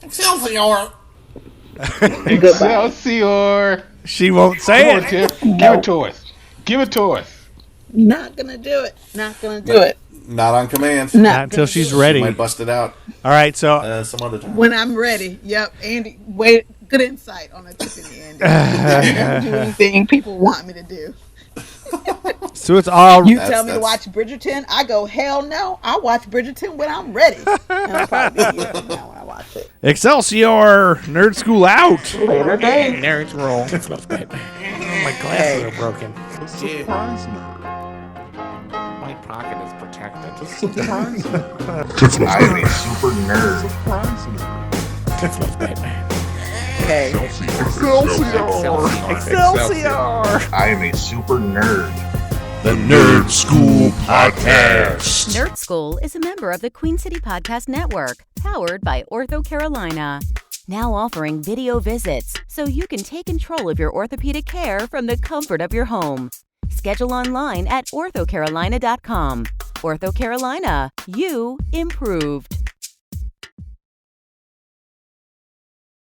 Excelsior! Excelsior! She won't say Come on, it. Tiff. Give it to us. Give it to us. Not gonna do it. Not gonna do it. Not on command. Not until she's ready. She might bust it out All right, so some other time. When I'm ready. Yep, Andy. Wait, good insight on a Tiffany, Andy. I never do anything people want me to do. it's all You tell me to watch Bridgerton, I go, hell no. I watch Bridgerton when I'm ready. And I'll probably be here from now when I watch it. Excelsior. Nerd School out. Later day. Nerds roll. My glasses are broken. My pocket is protected. I'm a super nerd. Okay. Excelsior. I am a super nerd. The Nerd School Podcast. Nerd School is a member of the Queen City Podcast Network, powered by Ortho Carolina. Now offering video visits so you can take control of your orthopedic care from the comfort of your home. Schedule online at orthocarolina.com. Ortho Carolina, you improved.